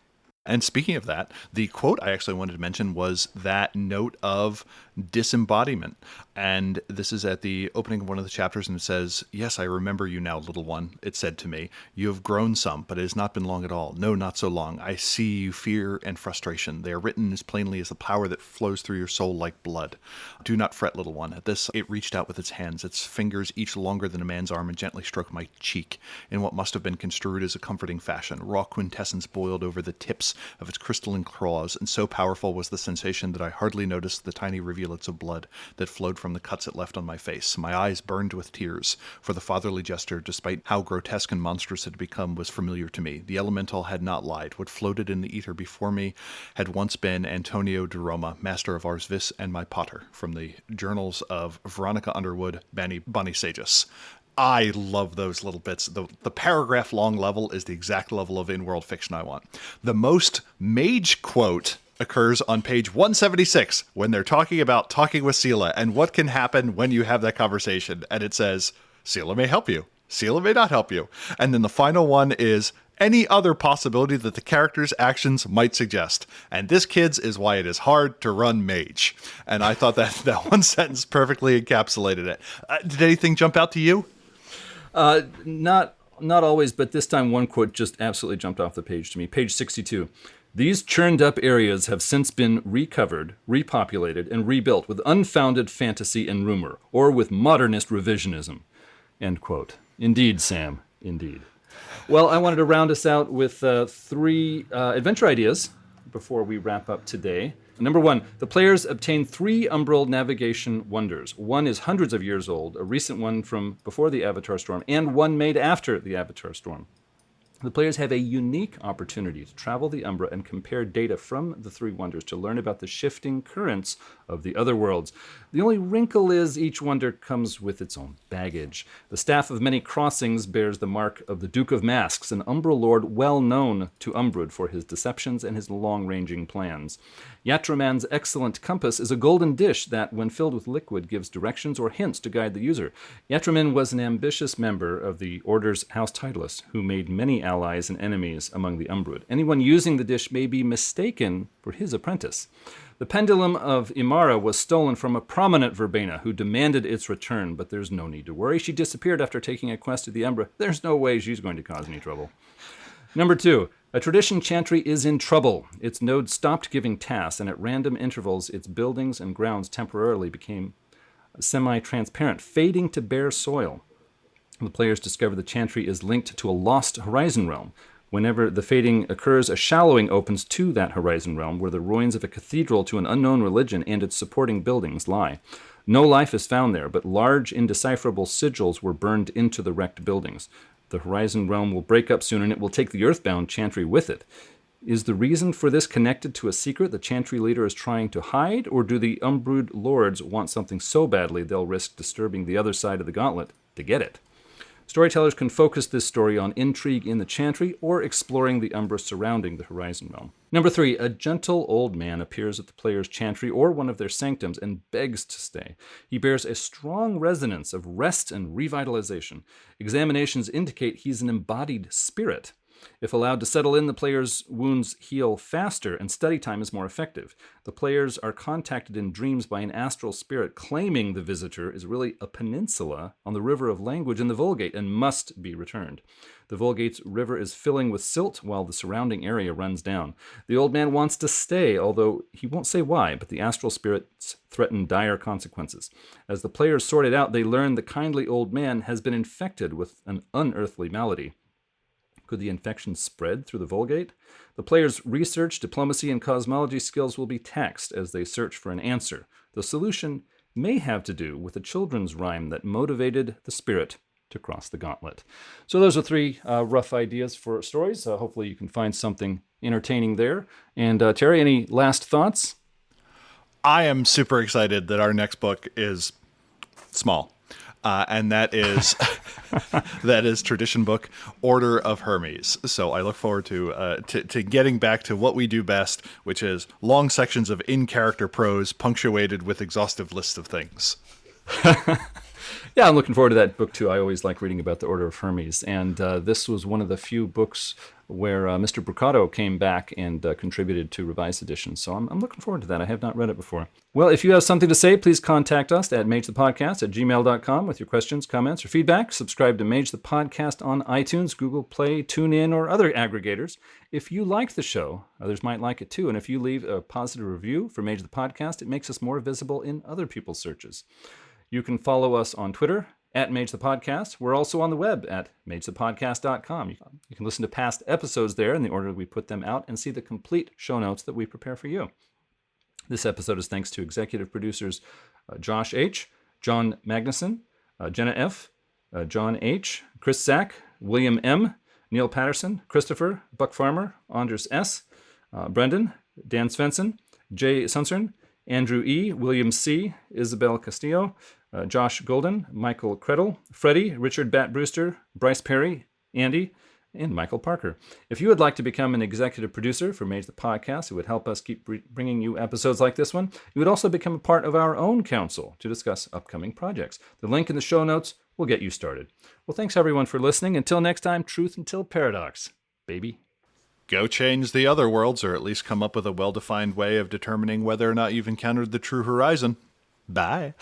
And speaking of that, the quote I actually wanted to mention was that note of disembodiment. And this is at the opening of one of the chapters, and it says, "Yes, I remember you now, little one," it said to me. "You have grown some, but it has not been long at all. No, not so long. I see you fear and frustration. They are written as plainly as the power that flows through your soul like blood. Do not fret, little one." At this, it reached out with its hands, its fingers each longer than a man's arm, and gently stroked my cheek in what must have been construed as a comforting fashion. Raw quintessence boiled over the tips of its crystalline claws, and so powerful was the sensation that I hardly noticed the tiny rivulets of blood that flowed from the cuts it left on my face. My eyes burned with tears, for the fatherly gesture, despite how grotesque and monstrous it had become, was familiar to me. The elemental had not lied. What floated in the ether before me had once been Antonio de Roma, master of Ars Vis and my potter, from the journals of Veronica Underwood, Bonnie Sages. I love those little bits. The paragraph-long level is the exact level of in-world fiction I want. The most mage quote occurs on page 176 when they're talking about talking with Selah and what can happen when you have that conversation. And it says, Selah may help you. Selah may not help you. And then the final one is any other possibility that the character's actions might suggest. And this, kids, is why it is hard to run mage. And I thought that one sentence perfectly encapsulated it. Did anything jump out to you? Not always, but this time one quote just absolutely jumped off the page to me. Page 62. "These churned up areas have since been recovered, repopulated, and rebuilt with unfounded fantasy and rumor, or with modernist revisionism." End quote. Indeed, Sam. Indeed. Well, I wanted to round us out with 3 adventure ideas before we wrap up today. Number 1, the players obtain 3 Umbral navigation wonders. One is hundreds of years old, a recent one from before the Avatar Storm, and one made after the Avatar Storm. The players have a unique opportunity to travel the Umbra and compare data from the 3 wonders to learn about the shifting currents of the Otherworlds. The only wrinkle is each wonder comes with its own baggage. The Staff of Many Crossings bears the mark of the Duke of Masks, an Umbral lord well known to Umbrood for his deceptions and his long-ranging plans. Yatraman's excellent compass is a golden dish that, when filled with liquid, gives directions or hints to guide the user. Yatraman was an ambitious member of the Order's House Titleist, who made many allies and enemies among the Umbrood. Anyone using the dish may be mistaken for his apprentice. The pendulum of Imara was stolen from a prominent Verbena who demanded its return, but there's no need to worry. She disappeared after taking a quest to the Umbra. There's no way she's going to cause any trouble. Number 2, a tradition chantry is in trouble. Its node stopped giving tasks, and at random intervals, its buildings and grounds temporarily became semi-transparent, fading to bare soil. The players discover the chantry is linked to a lost horizon realm. Whenever the fading occurs, a shallowing opens to that horizon realm where the ruins of a cathedral to an unknown religion and its supporting buildings lie. No life is found there, but large, indecipherable sigils were burned into the wrecked buildings. The horizon realm will break up soon, and it will take the earthbound chantry with it. Is the reason for this connected to a secret the chantry leader is trying to hide, or do the Umbrood lords want something so badly they'll risk disturbing the other side of the gauntlet to get it? Storytellers can focus this story on intrigue in the chantry or exploring the Umbra surrounding the horizon realm. Number 3, a gentle old man appears at the player's chantry or one of their sanctums and begs to stay. He bears a strong resonance of rest and revitalization. Examinations indicate he's an embodied spirit. If allowed to settle in, the player's wounds heal faster and study time is more effective. The players are contacted in dreams by an astral spirit claiming the visitor is really a peninsula on the river of language in the Vulgate and must be returned. The Vulgate's river is filling with silt while the surrounding area runs down. The old man wants to stay, although he won't say why, but the astral spirits threaten dire consequences. As the players sort it out, they learn the kindly old man has been infected with an unearthly malady. Could the infection spread through the Vulgate? The players' research, diplomacy, and cosmology skills will be taxed as they search for an answer. The solution may have to do with a children's rhyme that motivated the spirit to cross the gauntlet. So those are three rough ideas for stories. Hopefully you can find something entertaining there. And Terry, any last thoughts? I am super excited that our next book is small. And that is that is tradition book Order of Hermes. So I look forward to getting back to what we do best, which is long sections of in-character prose punctuated with exhaustive lists of things. Yeah, I'm looking forward to that book too. I always like reading about the Order of Hermes, and this was one of the few books where Mr. Brucato came back and contributed to revised editions. So I'm looking forward to that. I have not read it before. Well, if you have something to say, please contact us at magethepodcast@gmail.com with your questions, comments, or feedback. Subscribe to Mage the Podcast on iTunes, Google Play, TuneIn, or other aggregators. If you like the show, others might like it too. And if you leave a positive review for Mage the Podcast, it makes us more visible in other people's searches. You can follow us on Twitter at Mage the Podcast. We're also on the web at magethepodcast.com. You can listen to past episodes there in the order we put them out and see the complete show notes that we prepare for you. This episode is thanks to executive producers Josh H., John Magnuson, Jenna F., John H., Chris Sack, William M., Neil Patterson, Christopher, Buck Farmer, Anders S., Brendan, Dan Svensson, Jay Sunsern, Andrew E., William C., Isabel Castillo, Josh Golden, Michael Krettel, Freddie, Richard Bat Brewster, Bryce Perry, Andy, and Michael Parker. If you would like to become an executive producer for Mage the Podcast, it would help us keep bringing you episodes like this one. You would also become a part of our own council to discuss upcoming projects. The link in the show notes will get you started. Well, thanks everyone for listening. Until next time, truth until paradox, baby. Go change the other worlds, or at least come up with a well-defined way of determining whether or not you've encountered the true horizon. Bye.